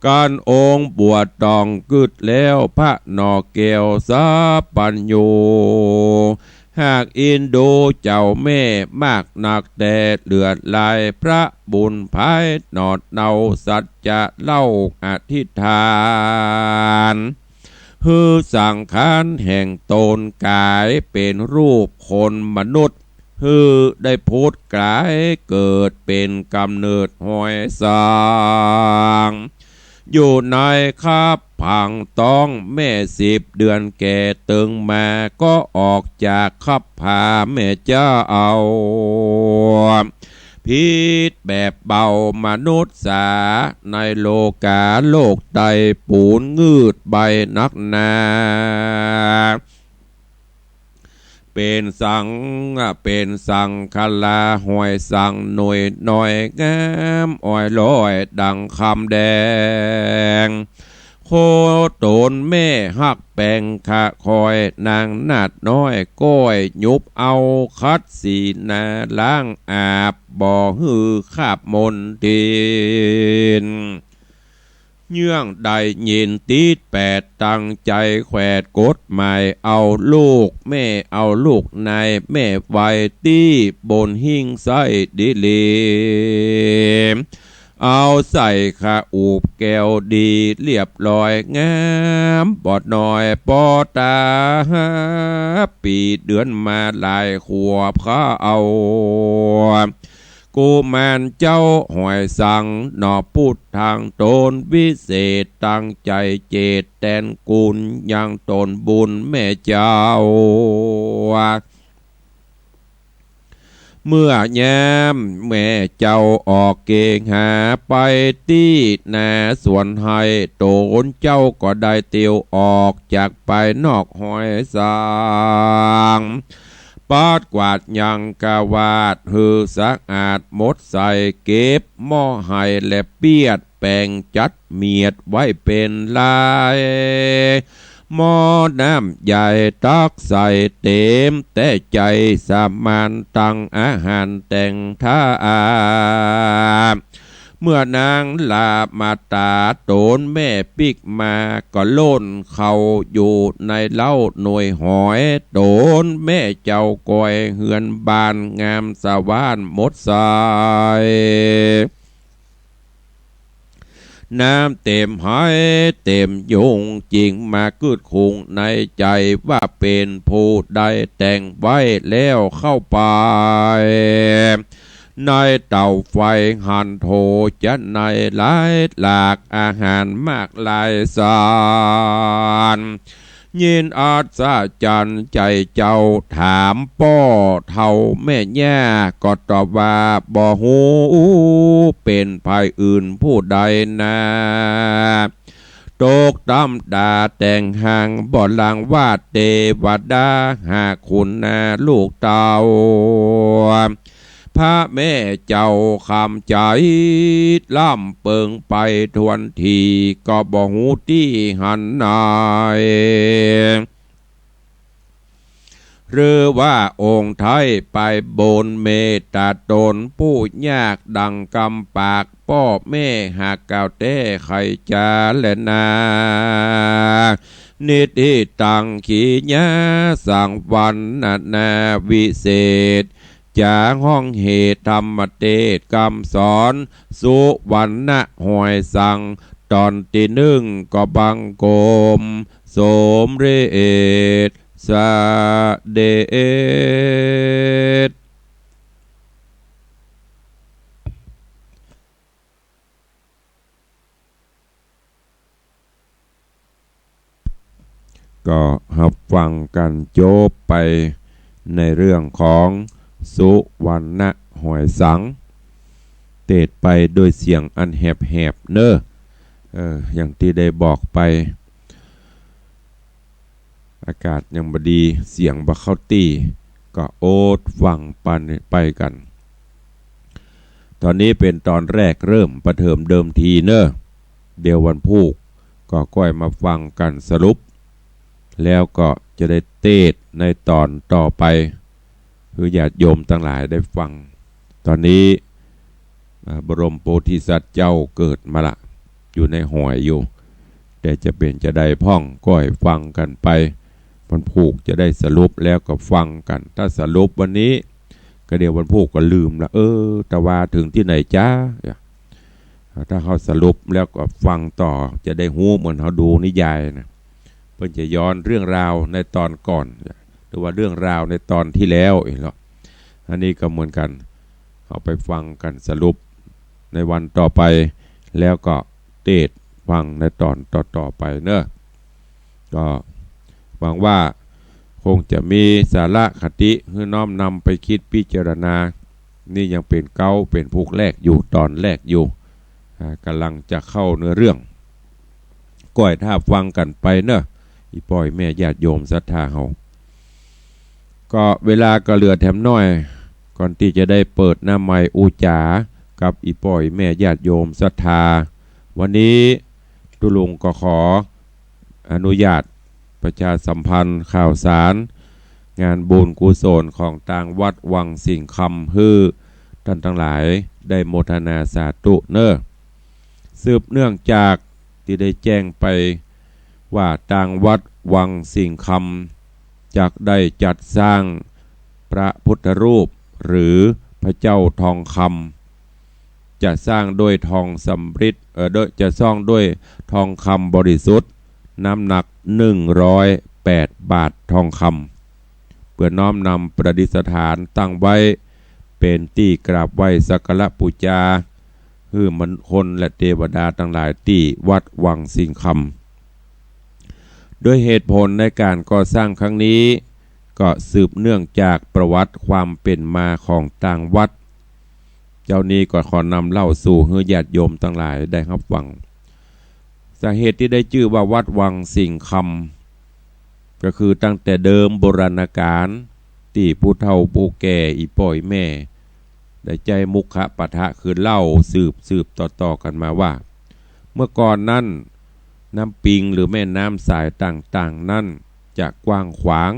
การองค์บวชตองกึดแล้วพระนอแก้วสับปัญญูหากอินดูเจ้าแม่มากนักแต่เลือดลายพระบุญภายนอดเนาสัจจะเล่าอธิษฐานฮือสังขารแห่งตนกายเป็นรูปคนมนุษย์ฮือได้พูดกลายเกิดเป็นกำเนิดหอยสางอยู่ในคาบพังต้องแม่10 เดือนแก่ตึงมาก็ออกจากคับพาแม่เจ้าเอาพิษแบบเบามนุษย์สาในโลกาโลกใดปูนงืดใบนักนาเป็นสังคลาหอยสังหน่วยหน่อยงามอ้อยลอยดังคำแดงโคตนแม่หักแปงขะคอยนางนาดน้อยก้อยยุบเอาคัดสีนาล้างอาบบ่อหือขาบมนทิน เยื่องใดยินตีดแปดตั้งใจแขวดกดหมายเอาลูกแม่เอาลูกนายแม่ไว้ตีบนหิ้งไส้ดิเลมเอาใส่ขาอูบแก้วดีเรียบร้อยงามบอดหน่อยปอตาปีเดือนมาหลายขวบข้าเอากูแมนเจ้าหอยสังหนอพูดทางตนวิเศษตั้งใจเจตแตนกุลยังตนบุญแม่เจ้าเมื่อแย้มแม่เจ้าออกเก่งหาไปที่นาสวนให้โตนเจ้าก็ได้เตียวออกจากไปนอกหอยสางปาดกวาดยังกาวาดหือสะอาดหมดใส่เก็บหม้อไห้และเปียดแป่งจัดเมียดไว้เป็นลายหม้อน้ำใหญ่ตักใส่เต็มแต่ใจสามานตั้งอาหารแต่งท่าอาเมื่อนางลามาตาโตนแม่ปิกมาก็โล่นเขาอยู่ในเล้าหน่วยหอยโตนแม่เจ้าก้อยเฮือนบานงามสะวานหมดสายน้ำเต็มหายเต็มยงจริงมาเกิดคงในใจว่าเป็นผู้ใดแต่งไว้แล้วเข้าไปในเต่าไฟหันโถจะในหลายหลากอาหารมากหลายสารยินอาสาจันใจเจ้าถามป้อเท่าแม่ย่าก็ตอบว่าบ่ฮู้เป็นภายอื่นผู้ใดนาตกตำดาแต่งห่างบ่หลังวาดเทวดาหาคุณนาลูกเต่าพระแม่เจ้าคำใจล่ำเปิงไปทวนทีก็บ่หูที่หันนายหรือว่าองค์ไทยไปบนเมตตาตนผู้ยากดังกำปากพ่อแม่หากเก่าเต้ไข่จาและนานิติตังขีญาสังวันนาวิเศษจากห้องเหตุธรรมเทศกรรมสอนสุวรรณหอยสังตอนที่หนึ่งก็บังโกมสมเรศสะเดชก็หับฟังกันโจบไปในเรื่องของสุวรรณหอยสังเตดไปโดยเสียงอันแหบๆเนอะอย่างที่ได้บอกไปอากาศยังบดีเสียงบะเข้าตีก็โอดฟังปันไปกันตอนนี้เป็นตอนแรกเริ่มประเทิมเดิมทีเนอะเดี๋ยววันพุธก็ก้อยมาฟังกันสรุปแล้วก็จะได้เตดในตอนต่อไปคือญาติโยมทั้งหลายได้ฟังตอนนี้บรมโพธิสัตว์เจ้าเกิดมาละอยู่ในหอยอยู่แต่จะเป็นจะได้พ่องก้อยฟังกันไปวันพุธจะได้สรุปแล้วก็ฟังกันถ้าสรุปวันนี้ก็เดี๋ยววันพุธก็ลืมละแต่ว่าถึงที่ไหนจ้าถ้าเขาสรุปแล้วก็ฟังต่อจะได้หูเหมือนเขาดูนิยายนะเพื่อจะย้อนเรื่องราวในตอนก่อนหรือว่าเรื่องราวในตอนที่แล้วอีกแล้วอันนี้ก็เหมือนกันเอาไปฟังกันสรุปในวันต่อไปแล้วก็เทศฟังในตอนต่อไปเนอะก็หวังว่าคงจะมีสาระคติให้น้อมนำไปคิดพิจารณานี่ยังเป็นเก้าเป็นภูกแรกอยู่ตอนแรกอยู่กำลังจะเข้าเนื้อเรื่องก้อยถ้าฟังกันไปเนอะอีปล่อยแม่ญาติโยมศรัทธาเฮาก็เวลาก็เหลือแถมน้อยก่อนที่จะได้เปิดหน้าไมค์อูจากับอีปล่อยแม่ญาติโยมศรัทธาวันนี้ตุลุงก็ขออนุญาตประชาสัมพันธ์ข่าวสารงานบุญกุศลของต่างวัดวังสิ่งคำฮือท่านทั้งหลายได้โมทนาสาธุเนอสืบเนื่องจาก ที่ได้แจ้งไปว่าทางวัดวังสิงห์คำจักได้จัดสร้างพระพุทธรูปหรือพระเจ้าทองคำจะสร้างด้วยทองสำริดจะสร้างด้วยทองคำบริสุทธิ์น้ำหนัก108 บาททองคำเพื่อน้อมนำประดิษฐานตั้งไว้เป็นที่กราบไหว้สักการะบูชาคือมนุษย์คนและเทวดาทั้งหลายที่วัดวังสิงห์คำด้วยเหตุผลในการก่อสร้างครั้งนี้ก็สืบเนื่องจากประวัติความเป็นมาของต่างวัดเจ้านี้ก็ขอนำเล่าสู่ให้ญาติโยมทั้งหลายได้รับฟังสาเหตุที่ได้ชื่อว่าวัดวังสิงห์คำก็คือตั้งแต่เดิมโบราณกาลที่ผู้เฒ่าผู้แก่อีป่อยแม่ได้ใจมุขะปะทะคือเล่าสืบต่อกันมาว่าเมื่อก่อนนั้นน้ำปิงหรือแม่น้ำสายต่างๆนั้นจะกว้างขวาง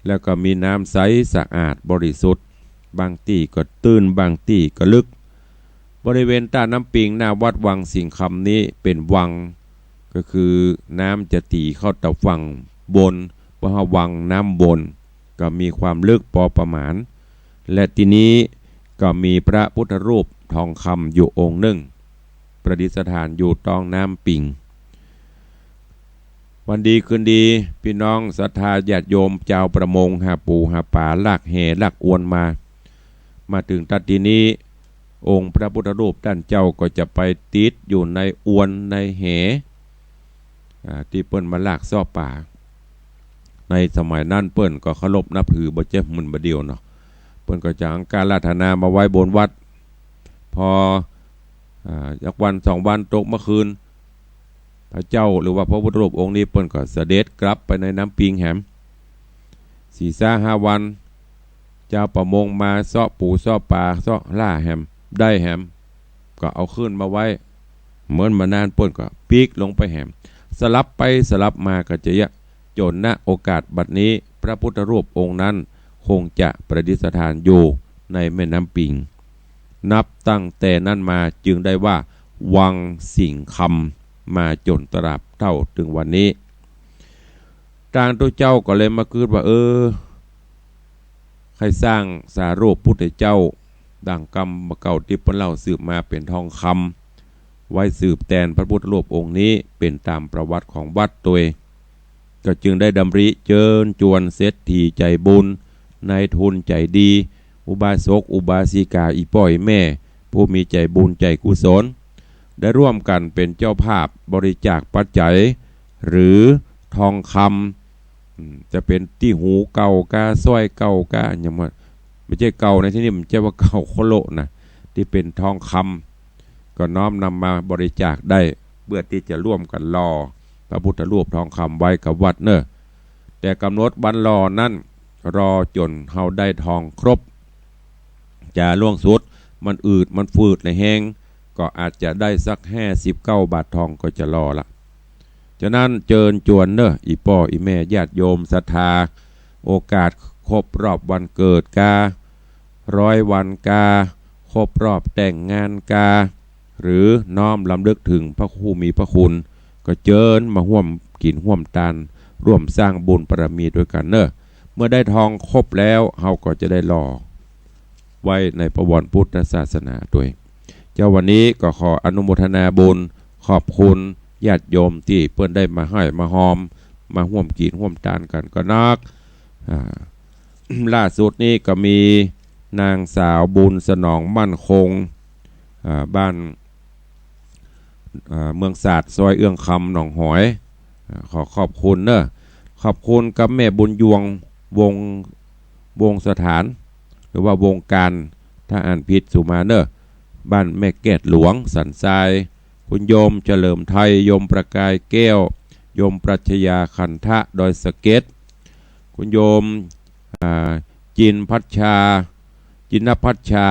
แล้วก็มีน้ำใสสะอาดบริสุทธิ์บางที่ก็ตื้นบางที่ก็ลึกบริเวณต้าน้ำปิงหน้าวัดวังสิงห์คำนี้เป็นวังก็คือน้ำจะตีเข้าตะฝั่งบนเพราะวังน้ำบนก็มีความลึกพอประมาณและที่นี้ก็มีพระพุทธรูปทองคำอยู่องค์หนึ่งประดิษฐานอยู่ตองน้ำปิงวันดีคืนดีพี่น้องศรัทธาญาติโยมเจ้าประมงหาปูหาป่าลากแห่ลากอวนมาถึงตัดที่นี้องค์พระพุทธรูปด้านเจ้าก็จะไปติดอยู่ในอวนในแห่ที่เปิ้นมาลากซ่อป่าในสมัยนั้นเปิ้นก็เคารพนับถือบ่เจ็บมึนบ่เดียวเนาะเปิ้นก็จะอังการราธนามาไว้บนวัดพอจากวัน2 วันตกเมื่อคืนพระเจ้าหรือว่าพระพุทธรูปองค์นี้เปิ้นก็เสด็จกลับไปในน้ำปิงแหม4-5 วันเจ้าประมงมาซ่อปูซ่อปลาซ่อล่าแหมได้แหมก็เอาขึ้นมาไว้เหมือนมานานเปิ้นก็ปีกลงไปแหมสลับไปสลับมาก็จะจนณโอกาสบัดนี้พระพุทธรูปองค์นั้นคงจะประดิษฐานอยู่ในแม่น้ำปิงนับตั้งแต่นั้นมาจึงได้ว่าวังสิงห์คำมาจนตราบเท่าถึงวันนี้ทางตัวเจ้าก็เลยมาคิดว่าใครสร้างสารูปพุทธเจ้าดังกรรมเก่าที่เพิ่นเล่าสืบมาเป็นทองคำไว้สืบแทนพระพุทธรูปองค์นี้เป็นตามประวัติของวัดตัวก็จึงได้ดำริเจิญจวนเศรษฐีใจบุญนายทุนใจดีอุบาสกอุบาสิกาอีป่อยแม่ผู้มีใจบุญใจกุศลได้ร่วมกันเป็นเจ้าภาพบริจาคปัจจัยหรือทองคำจะเป็นที่หูเก่ากาสร้อยเก่ากาอย่างว่าไม่ใช่เก่าในที่นี้มันจะว่าเก่าโคโลนะที่เป็นทองคำก็น้อมนำมาบริจาคได้เพื่อที่จะร่วมกันรอพระพุทธรูปทองคำไว้กับวัดเนอะแต่กำหนดวันรอนั้นรอจนเฮาได้ทองครบจะล่วงสุดมันอืดมันฝืดในแห้งก็อาจจะได้สัก59 บาททองก็จะรอละฉะนั้นเจิญจวนเนอะอีป่ออีแม่ญาติโยมศรัทธาโอกาสครบรอบวันเกิดกา100 วันกาครบรอบแต่งงานกาหรือน้อมลำลึกถึงพระผู้มีพระคุณก็เจิญมาร่วมกินร่วมทานร่วมสร้างบุญบารมีด้วยกันเนอะเมื่อได้ทองครบแล้วเฮาก็จะได้รอไว้ในประวัติพุทธศาสนาด้วยเจ้าวันนี้ก็ขออนุโมทนาบุญขอบคุณญาติโยมที่เพื่อนได้มาให้มาหอมมาร่วมกินร่วมทานกันก็นัก ล่าสุดนี้ก็มีนางสาวบุญสนองมั่นคงบ้านเมืองศาสตร์ซอยเอื้องคำหนองหอยขอขอบคุณเนอะขอบคุณกับแม่บุญยวงวงสถานหรือว่าวงการถ้าอ่านผิดสุมาเนอะบ้านแม่แก้ดหลวงสันทรายคุณโยมเฉลิมไทยโยมประกายแก้วโยมปรัชญาขันทะดอยสะเก็ดคุณโยมจินพัชชาจินพัชชา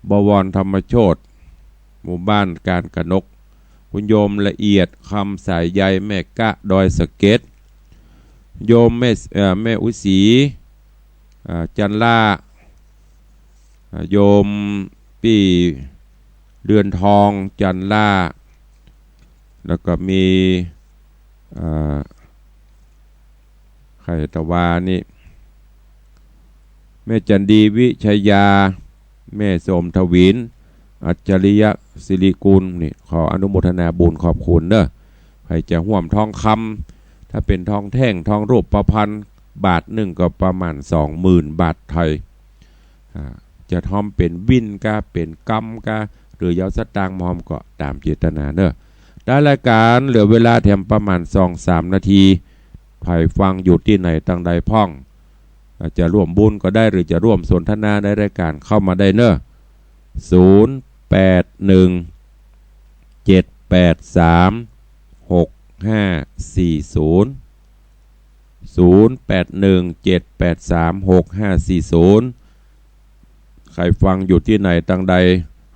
บวรธรรมโชติหมู่บ้านการกนกคุณโยมละเอียดคำสายใยแม่กะดอยสะเก็ดโยมแม่อุศีจันล่าโยมปี เรือนทองจันล่าแล้วก็มีไข่ตะวานี่แม่จันดีวิชัยยาแม่สมทวินอัจฉริยะศิริกุลนี่ขออนุโมทนาบุญขอบคุณเด้อใครจะห่วมทองคำถ้าเป็นทองแท่งทองรูปประพันธ์บาทหนึ่งก็ประมาณ 20,000 บาทไทยจะทอมเป็นวินกาเป็นกำกาหรือยาวสตางค์มอมก็ตามเจตนาเนอะได้รายการเหลือเวลาแถมประมาณ 2-3 นาทีใครฟังอยู่ที่ไหนตั้งใดพ่องจะร่วมบุญก็ได้หรือจะร่วมสนทนาในรายการเข้ามาได้เนอะ081-783-6540 081-783-6540ใครฟังอยู่ที่ไหนตั้งใด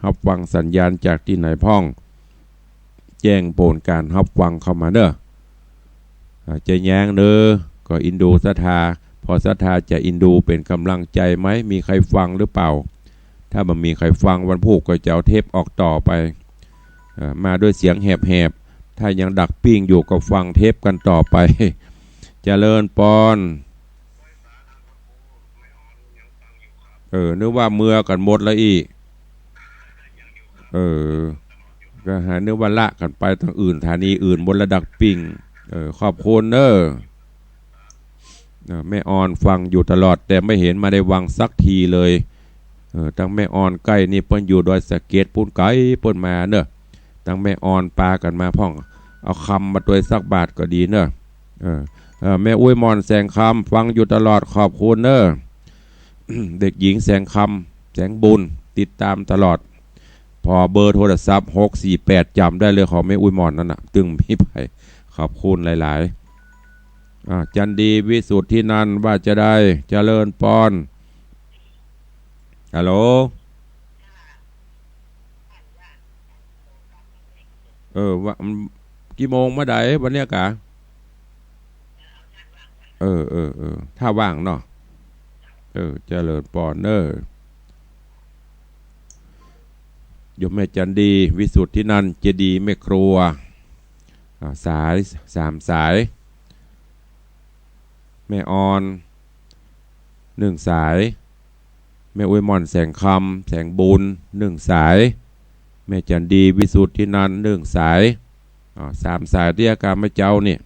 รับฟังสัญญาณจากที่ไหนพ่องแจ้งโปนการรับฟังเข้ามาเนอะจะแย้งเนอก็อินดูศรัทธาพอศรัทธาจะอินดูเป็นกำลังใจไหมมีใครฟังหรือเปล่าถ้ามันมีใครฟังวันพุธก็จะเอาเทปออกต่อไปมาด้วยเสียงแหบๆถ้ายังดักปิ้งอยู่ก็ฟังเทปกันต่อไปเจริญปอนนึกว่าเมื่อกันหมดแล้วอีก็หาเนื้อวันละกันไปทางอื่นฐานีอื่นบนระดับปิ่งขอบคุณแม่ออนฟังอยู่ตลอดแต่ไม่เห็นมาได้วังสักทีเลยตั้งแม่ออนใกล้นี่เปิ้นอยู่ดอยสะเก็ดปูนไก่เปิ้นมาเนอะตั้งแม่ออนปลากันมาพ่องเอาคำมาตัวสักบาทก็ดีเนอะแม่อุ้ยมอนแสงคำฟังอยู่ตลอดขอบคุณเนอะ เด็กหญิงแสงคำแสงบุญติดตามตลอดพอเบอร์โทรศัพท์648จำได้เลยของแม่อุ้ยมอนนั่นนะตึงมีไปขอบคุณหลายๆจันดีวิสุทธินันท์ว่าจะได้เจริญปอนฮัลโหลว่ากี่โมงเมื่อใดวันเนี้ยกะถ้าว่างเนาะเจริญปอนโยมแม่จันดีวิสุทธินันท์เจดีแม่ครัวสาย3สายแม่ออน1สายแม่อวยมอนแสงคำแสงบุญ1สายแม่จันดีวิสุทธินันท์1สาย3สายที่อาการไม่เจ้าเนี่ย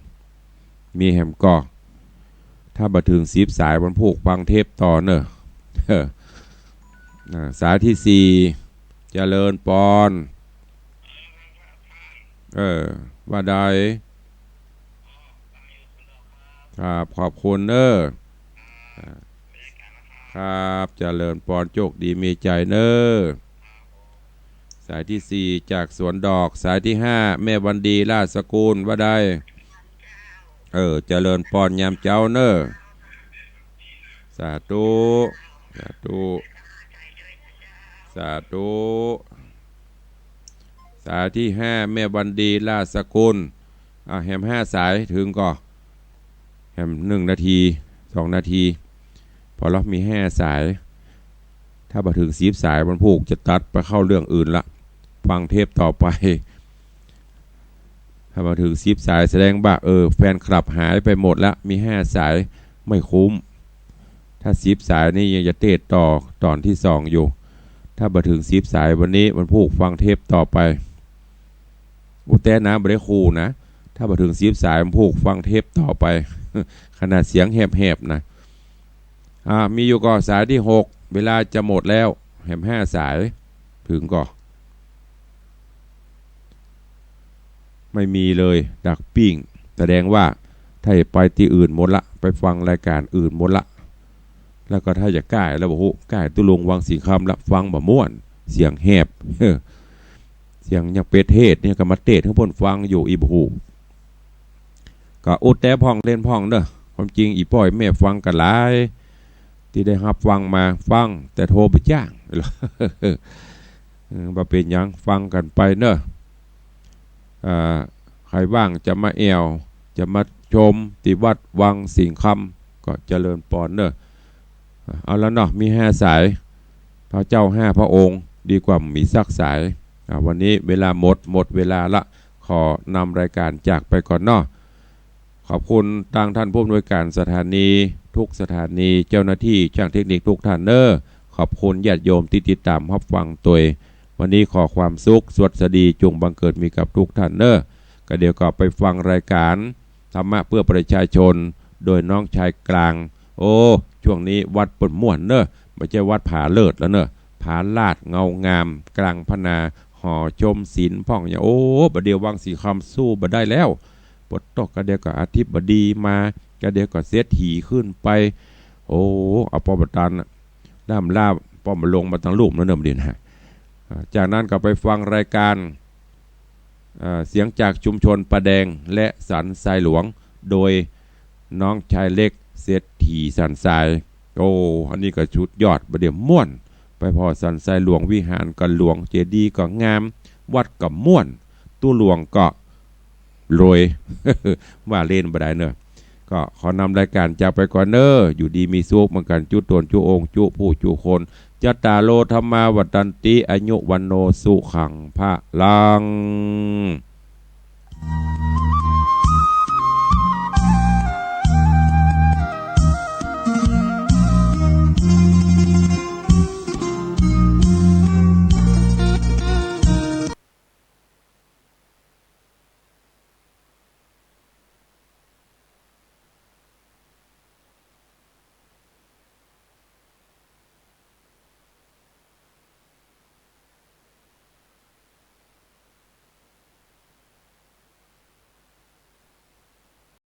มีแหมก่อถ้ามาถึง10สายวันพุธฟังเทปต่อเนอะสายที่4เจริญปอนว่าได้ครับขอบคุณครับเจริญปอนโชคดีมีใจสายที่4จากสวนดอกสายที่5แม่วันดีราชสกุลว่าได้เจริญปอนยามเจ้าสาธุสาธุสาธุสายที่5แม่วันดีราชสกุลแฮม5สายถึงก็แฮม1นาที2นาทีพอเรามี5สายถ้ามาถึง10สายมันผูกจะตัดไปเข้าเรื่องอื่นละฟังเทปต่อไปถ้ามาถึง10สายแสดงว่าแฟนคลับหายไปหมดแล้วมี5สายไม่คุ้มถ้า10สายนี่ยังจะเตะต่อตอนที่2อยู่ถ้ามาถึง10สายวันนี้มันผูกฟังเทปต่อไปอุแต่นะบริคูนะถ้ามาถึง10สายมันผูกฟังเทปต่อไป ขนาดเสียงแหบๆนะมีอยู่ก็สายที่6เวลาจะหมดแล้วแหม5สายถึงก็ไม่มีเลยดักปิ้งแสดงว่าถ้าไปที่อื่นหมดละไปฟังรายการอื่นหมดละแล้วก็ถ้าจะก่ายแล้วบอกก่ายตุลงวังสีคำละฟังบ่ม่วนเสียงแหบเสียงอย่างเป็ดเทศเนี่ยก็มาเตะทั้งพนฟังอยู่อีบูก็อุดแต่พ่องเล่นพ่องเนอะความจริงอีป้อยแม่ฟังกันหลายที่ได้รับฟังมาฟังแต่โทรไปจ้างมาเป็นยังฟังกันไปเนอะใครว่างจะมาแอวจะมาชมติวัดวังสิงคำก็เจริญปอนเนอะเอาแล้วเนาะมี5สายพระเจ้า5พระองค์ดีกว่ามีสักสาย วันนี้เวลาหมดเวลาละขอนำรายการจากไปก่อนเนาะขอบคุณทางท่านผู้อำนวยการสถานีทุกสถานีเจ้าหน้าที่ช่างเทคนิคทุกท่านเนอขอบคุณญาติโยมที่ติดตามรับฟังตัววันนี้ขอความสุขสวัสดีจงบังเกิดมีกับทุกท่านเนอก็เดี๋ยวก็ไปฟังรายการธรรมะเพื่อประชาชนโดยน้องชายกลางโอ้ช่วงนี้วัดปนม่วนเนอไม่ใช่วัดผาเลิศแล้วเนอผาลาดเงางามกลางพนาห่อชมศิลพ่องอย่างโอ้บเดียววังสีคำสู้บ่ได้แล้วปดตกก็เดียวก็อาทิตย์บดีมาก็เดียวก็เสียถีขึ้นไปโอ้เอาปอบตันด้ามลาบป้อมมาลงมาทั้งรูปแล้วเนิ่มดินฮะจากนั้นก็ไปฟังรายการเสียงจากชุมชนประแดงและสันทรายหลวงโดยน้องชายเล็กเศรษฐีสันทรายโอ้อันนี้ก็ชุดยอดประเดี๋ยวม่วนไปพอสันทรายหลวงวิหารก็หลวงเจดีย์ก็งามวัดก็ม่วนตู้หลวงก็รวย ว่าเล่นบ่ได้เนอะก็ขอนำรายการจากไปก่อนเนออยู่ดีมีสุขเหมือนกันจุตนจุองจุผู้จุคนจัตตาโลธรรมาวัตันติอายุวันโนสุขังพระลัง